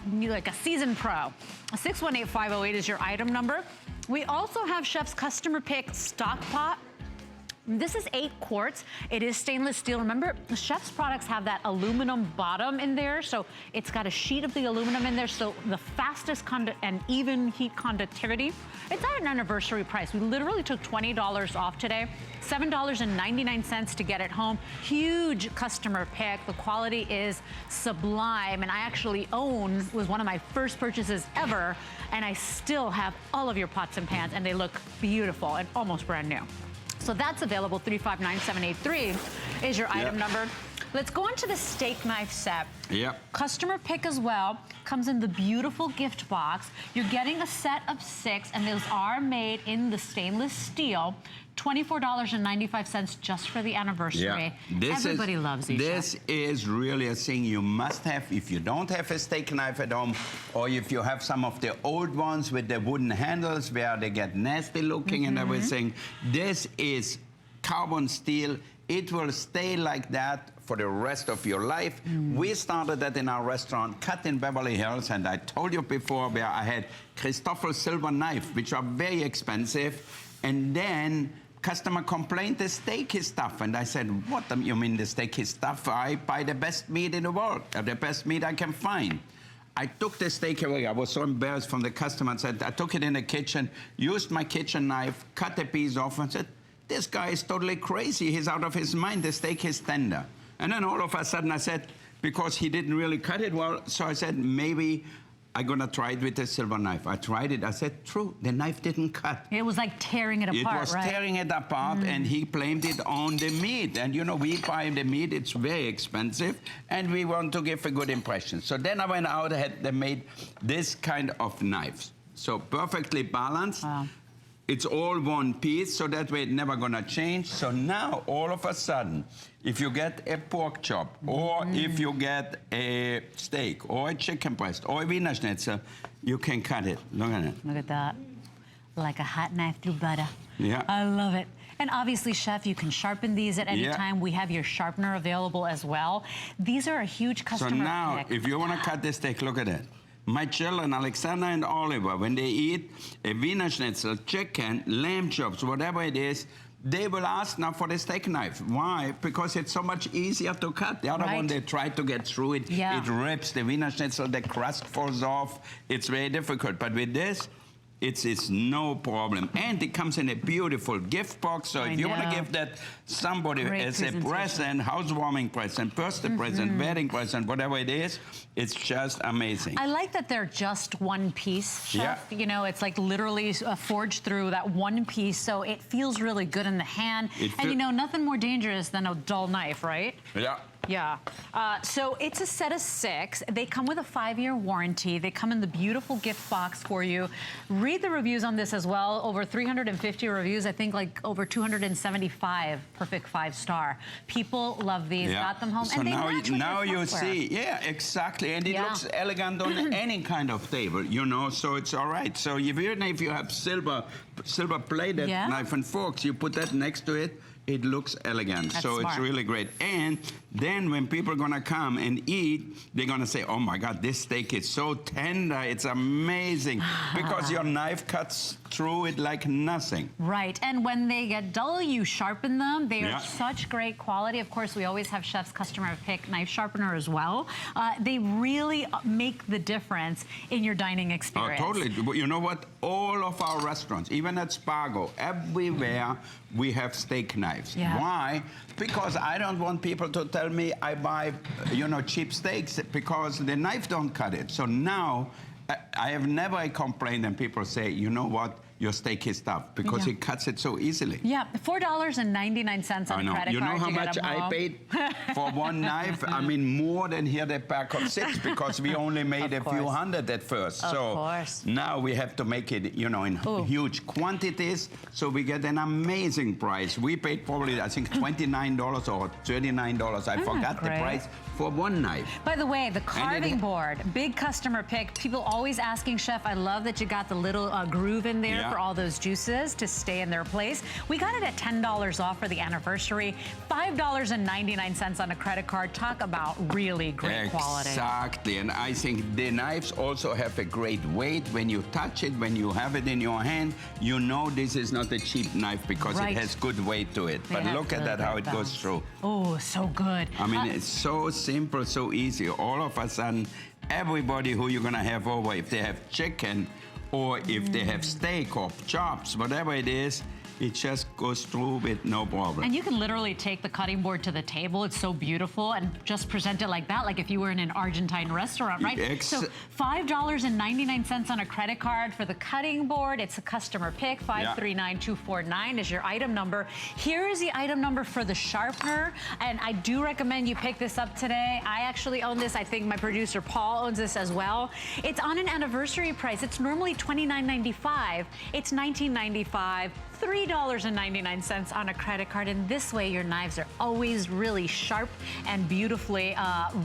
seasoned pro. 618-508 is your item number. We also have Chef's customer pick stock pot. This is 8 quarts. It is stainless steel. Remember, Chef's products have that aluminum bottom in there, so it's got a sheet of the aluminum in there, so the fastest and even heat conductivity. It's at an anniversary price. We literally took $20 off today, $7.99 to get it home. Huge customer pick. The quality is sublime, and I actually was one of my first purchases ever, and I still have all of your pots and pans, and they look beautiful and almost brand new. So that's available. 359783 is your item number. Let's go into the steak knife set. Customer pick as well. Comes in the beautiful gift box. You're getting a set of 6, and those are made in the stainless steel. $24.95 just for the anniversary. Everybody loves these. This is really a thing you must have if you don't have a steak knife at home, or if you have some of the old ones with the wooden handles where they get nasty looking and everything. This is carbon steel. It will stay like that for the rest of your life. We started that in our restaurant, Cut in Beverly Hills, and I told you before where I had Christopher silver knife, which are very expensive, and then customer complained the steak is tough. And I said, what do you mean the steak is tough? I buy the best meat in the world, the best meat I can find. I took the steak away. I was so embarrassed from the customer. I said, I took it in the kitchen, used my kitchen knife, cut the piece off, and said, this guy is totally crazy. He's out of his mind. The steak is tender. And then all of a sudden I said, because he didn't really cut it well, so I said, maybe I'm gonna try it with a silver knife. I tried it, I said, true, the knife didn't cut. It was like tearing it apart, It was tearing it apart, and he blamed it on the meat. And you know, we buy the meat, it's very expensive, and we want to give a good impression. So then I went out and they made this kind of knives. So perfectly balanced. It's all one piece, so that way it's never gonna change. So now, all of a sudden, if you get a pork chop, or if you get a steak, or a chicken breast, or a Wiener Schnitzel, you can cut it. Look at it. Look at that. Like a hot knife through butter. Yeah. I love it. And obviously, Chef, you can sharpen these at any time. We have your sharpener available as well. These are a huge customer pick. So now, if you want to cut the steak, look at it. My children, Alexander and Oliver, when they eat a Wiener Schnitzel, chicken, lamb chops, whatever it is, they will ask now for the steak knife. Why? Because it's so much easier to cut. The other one, they try to get through it. It rips. The Wiener Schnitzel, the crust falls off. It's very difficult. But with this, it's no problem. And it comes in a beautiful gift box. So if you want to give that somebody as a present, housewarming present, birthday present, wedding present, whatever it is, it's just amazing. I like that they're just one piece, Chef. You know, it's like literally forged through that one piece, so it feels really good in the hand. And you know, nothing more dangerous than a dull knife, right? Yeah. Yeah. So it's a set of 6. They come with a 5-year warranty. They come in the beautiful gift box for you. Read the reviews on this as well. Over 350 reviews. I think like over 275 perfect 5-star. People love these. Got them home. So and they now you see. Yeah, exactly. And it looks elegant on any kind of table, you know, so it's all right. So even if you have silver plated knife and forks, you put that next to it, it looks elegant. That's so smart. It's really great. And then when people are gonna come and eat, they're gonna say, oh my God, this steak is so tender, it's amazing. Because your knife cuts through it like nothing. Right, and when they get dull, you sharpen them. They are such great quality. Of course, we always have Chef's customer pick knife sharpener as well. They really make the difference in your dining experience. Oh, totally. You know what? All of our restaurants, even at Spargo, everywhere we have steak knives. Why? Because I don't want people to tell me I buy, you know, cheap steaks because the knife don't cut it. So now, I have never complained and people say, you know what? Your steak is tough because it cuts it so easily. Yeah, $4.99 on a credit card. You know how much I paid for one knife? I mean, more than here the pack of 6 because we only made a few hundred at first. So now we have to make it, you know, in huge quantities. So we get an amazing price. We paid probably, I think, $29 or $39. I forgot the price for one knife. By the way, the carving board, big customer pick. People always asking, Chef, I love that you got the little groove in there for all those juices to stay in their place. We got it at $10 off for the anniversary, $5.99 on a credit card. Talk about really great quality. Exactly, and I think the knives also have a great weight. When you touch it, when you have it in your hand, you know this is not a cheap knife because it has good weight to it. But look at that, how it goes through. Oh, so good. I mean, it's so simple, so easy. All of a sudden, everybody who you're gonna have over, if they have chicken, or if they have steak or chops, whatever it is, it just goes through with no problem. And you can literally take the cutting board to the table. It's so beautiful, and just present it like that, like if you were in an Argentine restaurant, right? So $5.99 on a credit card for the cutting board. It's a customer pick. 539249 is your item number. Here is the item number for the sharpener, and I do recommend you pick this up today. I actually own this. I think my producer Paul owns this as well. It's on an anniversary price. It's normally $29.95. It's $19.95. $3.99 on a credit card, and this way your knives are always really sharp and beautifully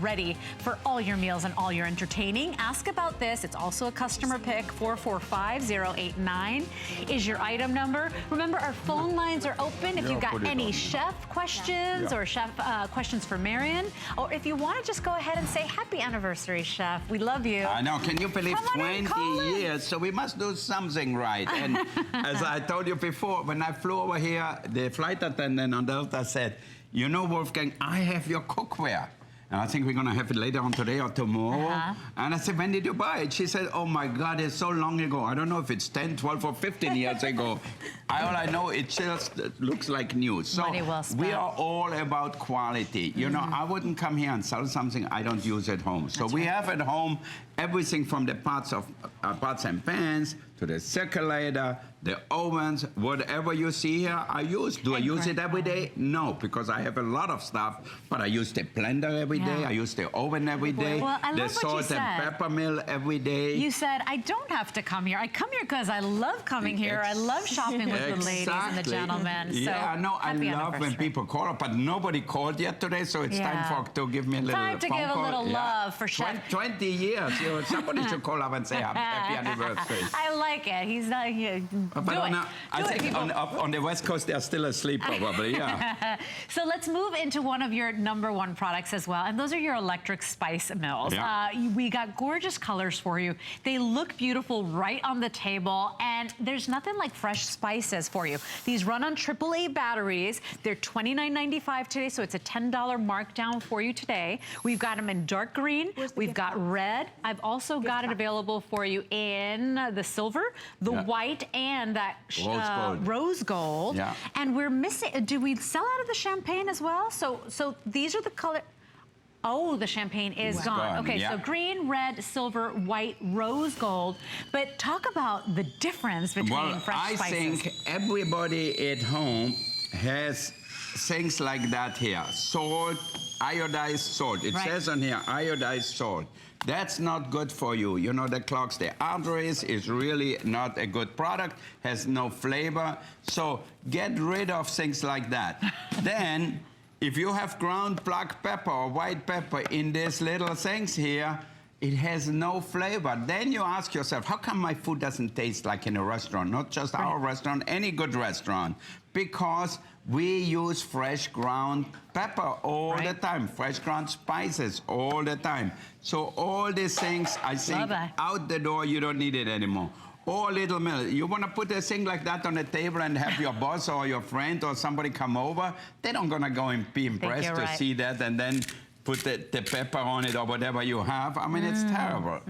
ready for all your meals and all your entertaining. Ask about this. It's also a customer pick. 445089 is your item number. Remember, our phone lines are open if you've got any chef questions or chef questions for Marion, or if you want to just go ahead and say happy anniversary, Chef. We love you. I know. Can you believe 20 years? So we must do something right. And as I told you before, when I flew over here, the flight attendant on Delta said, you know, Wolfgang, I have your cookware. And I think we're going to have it later on today or tomorrow. And I said, when did you buy it? She said, oh, my God, it's so long ago. I don't know if it's 10, 12, or 15 years ago. All I know, it just looks like new. So we are all about quality. You know, I wouldn't come here and sell something I don't use at home. So we have at home everything from the pots and pans to the circulator, the ovens, whatever you see here, I use. Do I use it every day? No, because I have a lot of stuff, but I use the blender every day. I use the oven every day. Well, I love the salt and pepper mill every day. You said, I don't have to come here. I come here because I love coming here. I love shopping with the ladies and the gentlemen. So yeah, no, I love when people call up, but nobody called yet today, so it's time to give me a little time to phone give call. a little love for Chef. 20 years. You know, somebody should call up and say happy anniversary. I like it. He's not here. I think on the West Coast, they're still asleep probably, yeah. So let's move into one of your #1 products as well, and those are your electric spice mills. Yeah. We got gorgeous colors for you. They look beautiful right on the table, and there's nothing like fresh spices for you. These run on AAA batteries. They're $29.95 today, so it's a $10 markdown for you today. We've got them in dark green. We've got red. I've also got it available for you in the silver, the white, and that rose gold. Yeah. And we're missing, do we sell out of the champagne as well? So these are the color. Oh, the champagne is gone. Okay, so green, red, silver, white, rose gold. But talk about the difference between fresh spices. I think everybody at home has things like that here. Salt, iodized salt. It says on here, iodized salt. That's not good for you. You know, that clogs the arteries, is really not a good product, has no flavor. So get rid of things like that. Then, if you have ground black pepper or white pepper in these little things here, it has no flavor. Then you ask yourself, how come my food doesn't taste like in a restaurant? Not just our restaurant, any good restaurant. Because we use fresh ground pepper all the time, fresh ground spices all the time. So all these things, I think, out the door, you don't need it anymore. Or little milk. You want to put a thing like that on the table and have your boss or your friend or somebody come over, they're not going to go and be impressed to see that and then put the pepper on it or whatever you have. I mean, it's terrible.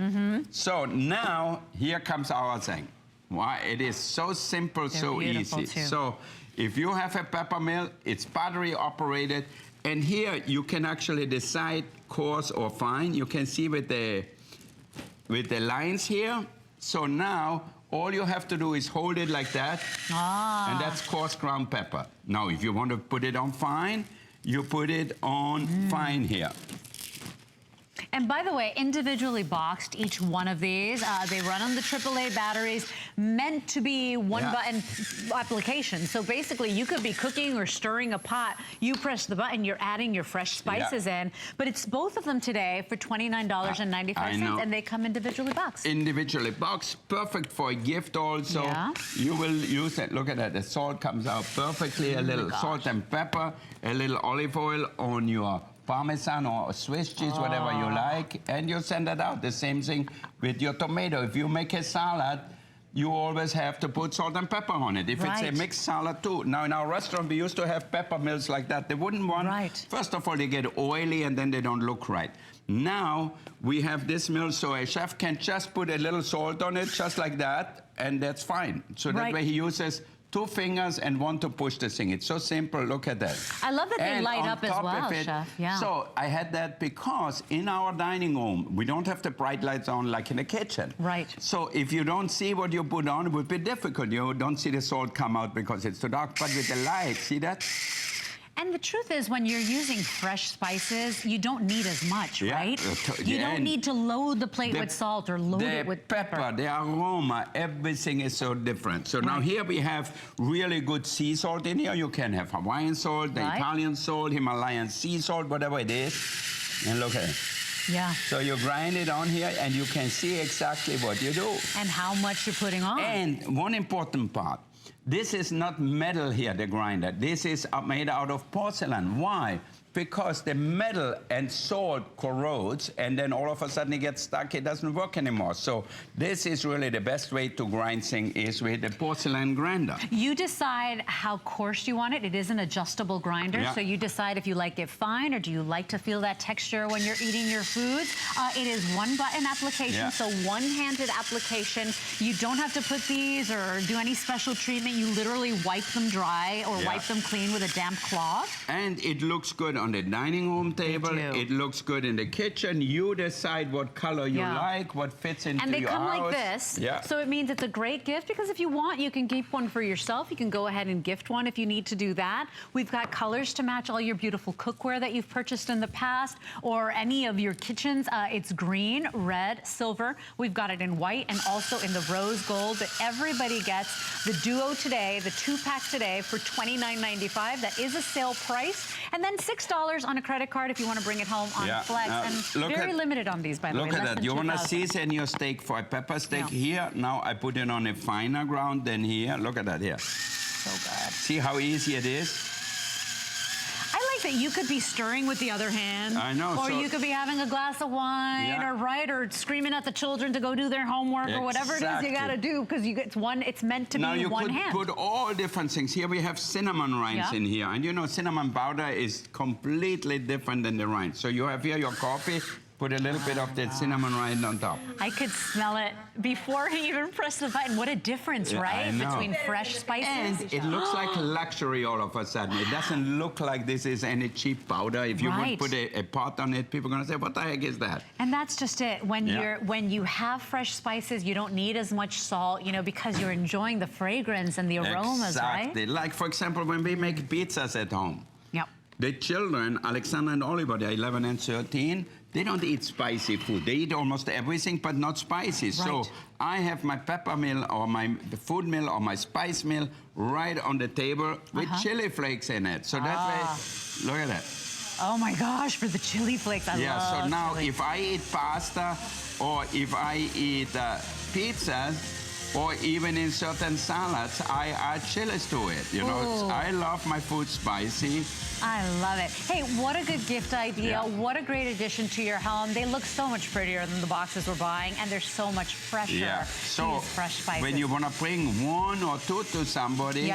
So now, here comes our thing. Why? It is so simple, so easy. So if you have a pepper mill, it's battery operated, and here you can actually decide coarse or fine. You can see with the lines here. So now, all you have to do is hold it like that, and that's coarse ground pepper. Now, if you want to put it on fine, you put it on fine here. And by the way, individually boxed, each one of these, they run on the AAA batteries, meant to be one-button application. So basically, you could be cooking or stirring a pot. You press the button, you're adding your fresh spices in. But it's both of them today for $29.95, and they come individually boxed. Individually boxed, perfect for a gift also. You will use it. Look at that. The salt comes out perfectly. A little salt and pepper, a little olive oil on your Parmesan or Swiss cheese, whatever you like, and you send it out. The same thing with your tomato. If you make a salad, you always have to put salt and pepper on it. If it's a mixed salad too. Now in our restaurant, we used to have pepper mills like that. They wouldn't want, first of all, they get oily and then they don't look right. Now we have this mill, so a chef can just put a little salt on it, just like that, and that's fine. So that way he uses 2 fingers and 1 to push the thing. It's so simple. Look at that. I love that they light up as well, Chef. So I had that because in our dining room, we don't have the bright lights on like in the kitchen. So if you don't see what you put on, it would be difficult. You don't see the salt come out because it's too dark. But with the light, see that? And the truth is, when you're using fresh spices, you don't need as much, right? You don't need to load the plate with salt or load it with pepper. The aroma, everything is so different. So now here we have really good sea salt in here. You can have Hawaiian salt, the Italian salt, Himalayan sea salt, whatever it is. And look at it. So you grind it on here, and you can see exactly what you do. And how much you're putting on. And one important part. This is not metal here, the grinder. This is made out of porcelain. Why? Because the metal and salt corrodes, and then all of a sudden it gets stuck, it doesn't work anymore. So this is really the best way to grind things is with the porcelain grinder. You decide how coarse you want it. It is an adjustable grinder, so you decide if you like it fine or do you like to feel that texture when you're eating your foods. It is 1-button application, so one-handed application. You don't have to put these or do any special treatment. You literally wipe them dry or wipe them clean with a damp cloth. And it looks good on the dining room table. It looks good in the kitchen. You decide what color you like, what fits into your house. And they come like this. Yeah. So it means it's a great gift because if you want, you can keep one for yourself. You can go ahead and gift one if you need to do that. We've got colors to match all your beautiful cookware that you've purchased in the past or any of your kitchens. It's green, red, silver. We've got it in white and also in the rose gold. But everybody gets the duo today, the 2-pack today for $29.95. That is a sale price. And then $6 on a credit card if you want to bring it home on Flex. And very limited on these, by the way. Look at that. You want to season your steak for a pepper steak here. Now I put it on a finer ground than here. Look at that here. So good. See how easy it is? I like that you could be stirring with the other hand. I know. Or you could be having a glass of wine or screaming at the children to go do their homework or whatever it is you got to do because it's meant to be one hand. Now you could put all different things. Here we have cinnamon rinds in here. And you know cinnamon powder is completely different than the rind. So you have here your coffee. Put a little bit of that cinnamon rind on top. I could smell it before he even pressed the button. What a difference, right? Between fresh spices. And it looks like luxury all of a sudden. It doesn't look like this is any cheap powder. If you would put a pot on it, people are going to say, what the heck is that? And that's just it. When you have fresh spices, you don't need as much salt, you know, because you're enjoying the fragrance and the aromas, right? Exactly. Like, for example, when we make pizzas at home. Yep. The children, Alexander and Oliver, they're 11 and 13, they don't eat spicy food. They eat almost everything, but not spicy. Right. So I have my pepper mill or my food mill or my spice mill right on the table with chili flakes in it. So that way, look at that. Oh my gosh, for the chili flakes, I love so now chili. If I eat pasta or if I eat pizza, or even in certain salads, I add chilies to it. You know, I love my food spicy. I love it. Hey, what a good gift idea. Yeah. What a great addition to your home. They look so much prettier than the boxes we're buying, and they're so much fresher. Yeah. So fresh spices. when you want to bring one or two to somebody,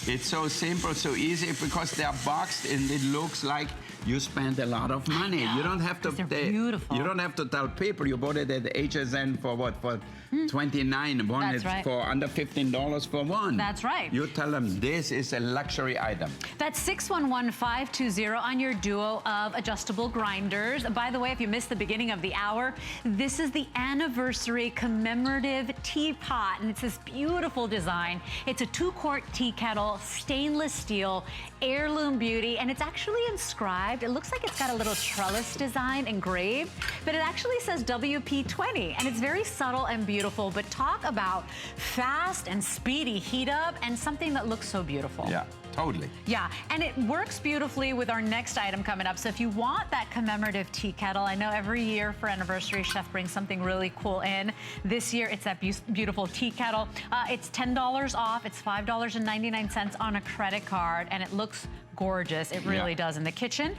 it's so simple, so easy, because they're boxed and it looks like you spent a lot of money. You don't have to. They're beautiful. You don't have to tell people you bought it at HSN for what? For $29. One is for under $15 for one. That's right. You tell them this is a luxury item. That's 611520 on your duo of adjustable grinders. By the way, if you missed the beginning of the hour, this is the anniversary commemorative teapot, and it's this beautiful design. It's a 2-quart tea kettle, stainless steel, heirloom beauty, and it's actually inscribed. It looks like it's got a little trellis design engraved, but it actually says WP20, and it's very subtle and beautiful. But talk about fast and speedy heat up and something that looks so beautiful. Yeah. Totally. Yeah, and it works beautifully with our next item coming up. So if you want that commemorative tea kettle, I know every year for anniversary, Chef brings something really cool in. This year, it's that beautiful tea kettle. It's $10 off. It's $5.99 on a credit card, and it looks gorgeous. It really does in the kitchen.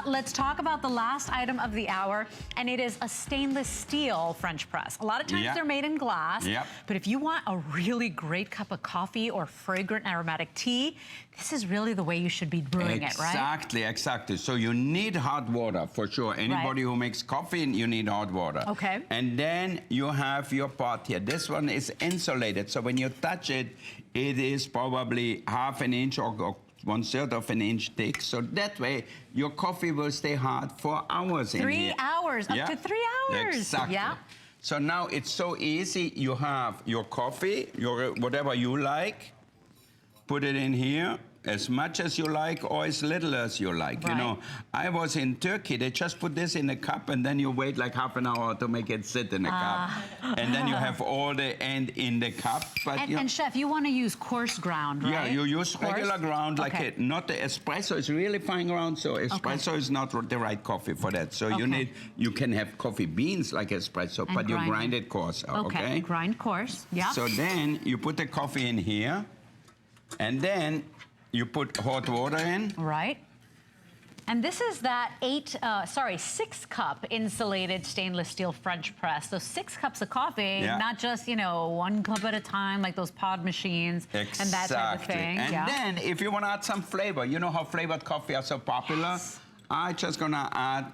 Let's talk about the last item of the hour, and it is a stainless steel French press. A lot of times they're made in glass, but if you want a really great cup of coffee or fragrant aromatic tea, this is really the way you should be brewing it, right? Exactly, exactly. So you need hot water for sure. Anybody who makes coffee, you need hot water. Okay. And then you have your pot here. This one is insulated, so when you touch it, it is probably half an inch or 1/3 of an inch thick, so that way your coffee will stay hot for hours in here. 3 hours, up to 3 hours. Exactly. Yeah. So now it's so easy. You have your coffee, your whatever you like, put it in here, as much as you like or as little as you like. You know, I was in Turkey, they just put this in a cup and then you wait like half an hour to make it sit in a cup. And then you have all the end in the cup. But and Chef, you want to use coarse ground, right? Yeah, you use regular ground, like it, not the espresso. It's really fine ground, so espresso is not the right coffee for that. So you can have coffee beans like espresso, but you grind it coarse, okay? Grind coarse, So then you put the coffee in here, and then you put hot water in. Right. And this is that 6-cup insulated stainless steel French press. So 6 cups of coffee, not just, 1 cup at a time, like those pod machines and that type of thing. And then if you want to add some flavor, you know how flavored coffee are so popular? I'm just going to add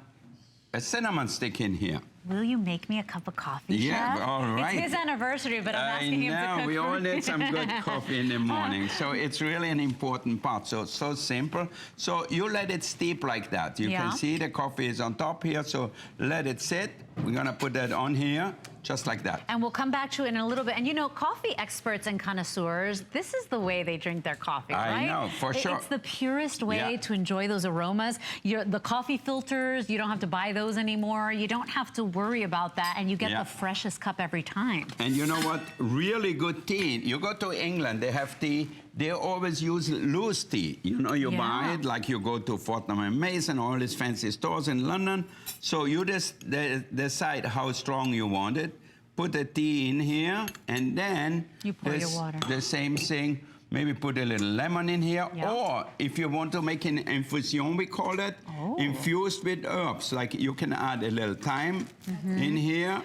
a cinnamon stick in here. will you make me a cup of coffee, Yeah, Chef? all right. It's his anniversary, but I'm asking him to cook we for all me. need some good coffee in the morning. So it's really an important part. So it's so simple. So you let it steep like that. You can see the coffee is on top here. So let it sit. We're going to put that on here, just like that. And we'll come back to it in a little bit. And you know, coffee experts and connoisseurs, this is the way they drink their coffee, right? I know, for sure. It's the purest way to enjoy those aromas. The coffee filters, you don't have to buy those anymore. You don't have to worry about that. And you get the freshest cup every time. And you know what? Really good tea. You go to England, they have tea. They always use loose tea. You know, you buy it like you go to Fortnum & Mason, all these fancy stores in London. So you just decide how strong you want it. Put the tea in here, and then you pour your water. The same thing. Maybe put a little lemon in here. Or if you want to make an infusion, we call it, infused with herbs. Like you can add a little thyme in here,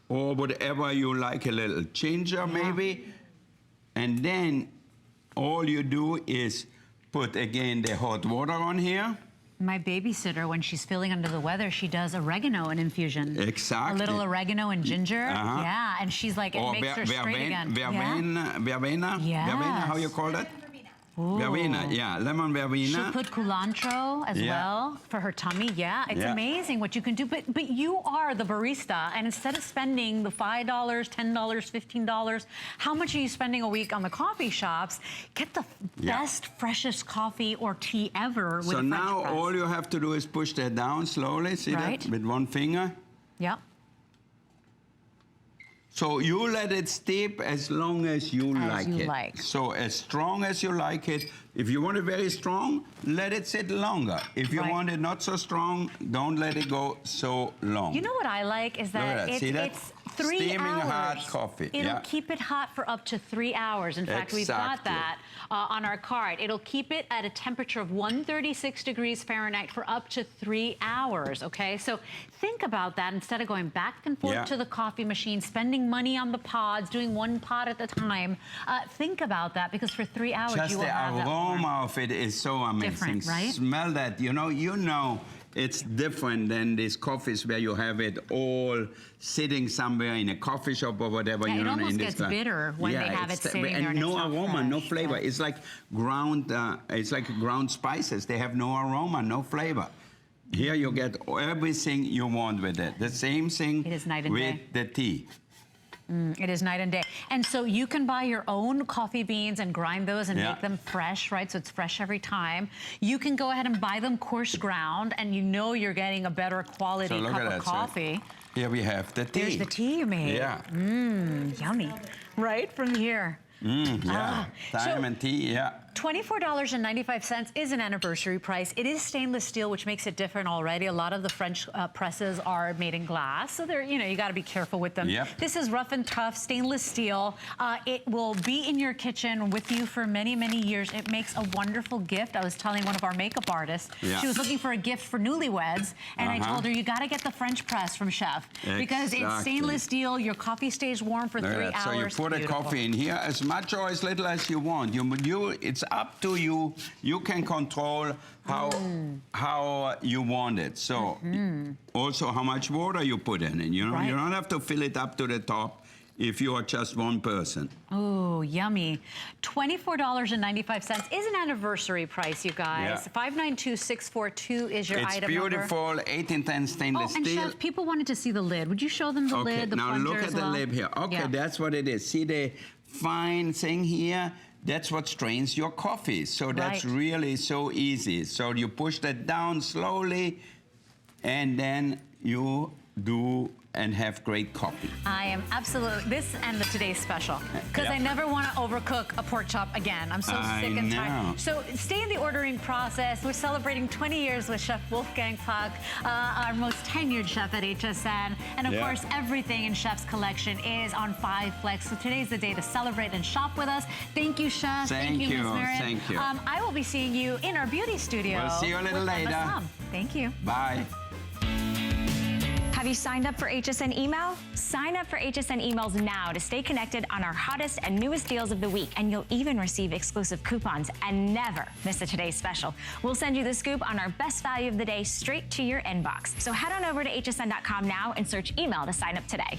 or whatever you like, a little ginger maybe. And then all you do is put, again, the hot water on here. My babysitter, when she's feeling under the weather, she does oregano in infusion. Exactly. A little oregano and ginger. Yeah, and she's like, it makes her straight again. Verbena? Yes. Verbena, how you call that? Verbena, yeah, lemon verbena. She'll put culantro as well for her tummy. Yeah, it's amazing what you can do. But you are the barista, and instead of spending the $5, $10, $15, how much are you spending a week on the coffee shops? Get the best, freshest coffee or tea ever with a French press. So now all you have to do is push that down slowly. See that? With one finger. Yep. So you let it steep as long as you like it. So as strong as you like it. If you want it very strong, let it sit longer. If you want it not so strong, don't let it go so long. You know what I like is that, it's 3 Steaming hours. hot coffee. It'll keep it hot for up to 3 hours. In fact, we've got that on our card. It'll keep it at a temperature of 136 degrees Fahrenheit for up to 3 hours, okay? So think about that instead of going back and forth to the coffee machine, spending money on the pods, doing one pod at a time. Think about that, because for 3 hours you will have that. Just the aroma of it is so amazing. Different, right? Smell that, you know it's different than these coffees where you have it all sitting somewhere in a coffee shop or whatever. It almost gets bitter when they have it sitting there, and no it's aroma, fresh, no flavor. It's like ground spices. They have no aroma, no flavor. Here you get everything you want with it. The same thing with the tea. It is night and day. And so you can buy your own coffee beans and grind those and make them fresh, right? So it's fresh every time. You can go ahead and buy them coarse ground, and you know you're getting a better quality cup of coffee. So here we have the tea. There's the tea you made. Yeah. Yummy. Right from here. Thyme and tea, $24.95 is an anniversary price. It is stainless steel, which makes it different already. A lot of the French presses are made in glass, so they're, you got to be careful with them. This is rough and tough stainless steel. It will be in your kitchen with you for many, many years. It makes a wonderful gift. I was telling one of our makeup artists, she was looking for a gift for newlyweds, and I told her, you got to get the French press from Chef, because it's stainless steel. Your coffee stays warm for 3 hours. So you put a coffee in here, as much or as little as you want. It's up to you. You can control how you want it. So also how much water you put in it. You don't have to fill it up to the top if you are just one person. Oh, yummy. $24.95 is an anniversary price, you guys. 592642 is your item number. It's beautiful, 1810 stainless and steel. Chef, people wanted to see the lid. Would you show them the lid, the now plunger look at the lid here. That's what it is. See the fine thing here? That's what strains your coffee. So that's really so easy. So you push that down slowly, and then you do and have great coffee. I am absolutely, this and the today's special, because I never want to overcook a pork chop again. I'm so sick and tired. So stay in the ordering process. We're celebrating 20 years with Chef Wolfgang Puck, our most tenured chef at HSN. And of course, everything in Chef's collection is on 5 Flex. So today's the day to celebrate and shop with us. Thank you, Chef. Thank you, Ms. Marin. Thank you. I will be seeing you in our beauty studio. We'll see you a little later. Thank you. Bye. Have you signed up for HSN email? Sign up for HSN emails now to stay connected on our hottest and newest deals of the week, and you'll even receive exclusive coupons and never miss a today's special. We'll send you the scoop on our best value of the day straight to your inbox. So head on over to hsn.com now and search email to sign up today.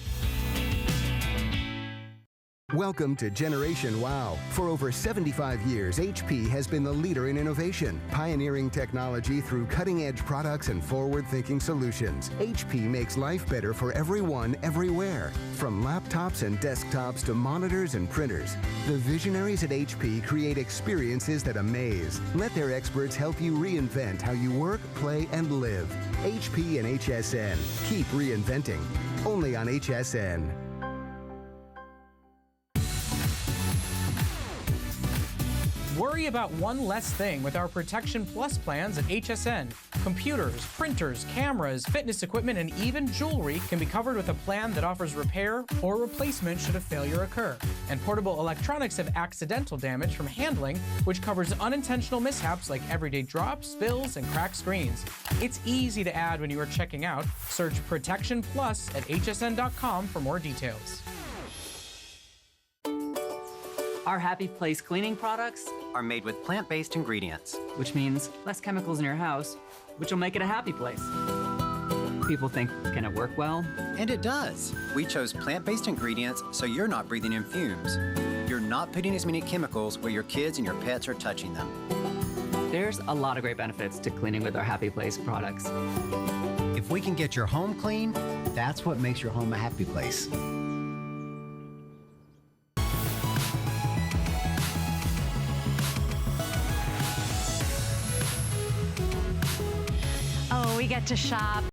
Welcome to Generation Wow. For over 75 years, HP has been the leader in innovation, pioneering technology through cutting-edge products and forward-thinking solutions. HP makes life better for everyone, everywhere. From laptops and desktops to monitors and printers, the visionaries at HP create experiences that amaze. Let their experts help you reinvent how you work, play, and live. HP and HSN. Keep reinventing. Only on HSN. Worry about one less thing with our Protection Plus plans at HSN. Computers, printers, cameras, fitness equipment, and even jewelry can be covered with a plan that offers repair or replacement should a failure occur. And portable electronics have accidental damage from handling, which covers unintentional mishaps like everyday drops, spills, and cracked screens. It's easy to add when you are checking out. Search Protection Plus at hsn.com for more details. Our Happy Place cleaning products are made with plant-based ingredients, which means less chemicals in your house, which will make it a happy place. People think, can it work well? And it does. We chose plant-based ingredients so you're not breathing in fumes. You're not putting as many chemicals where your kids and your pets are touching them. There's a lot of great benefits to cleaning with our Happy Place products. If we can get your home clean, that's what makes your home a happy place. Oh, we get to shop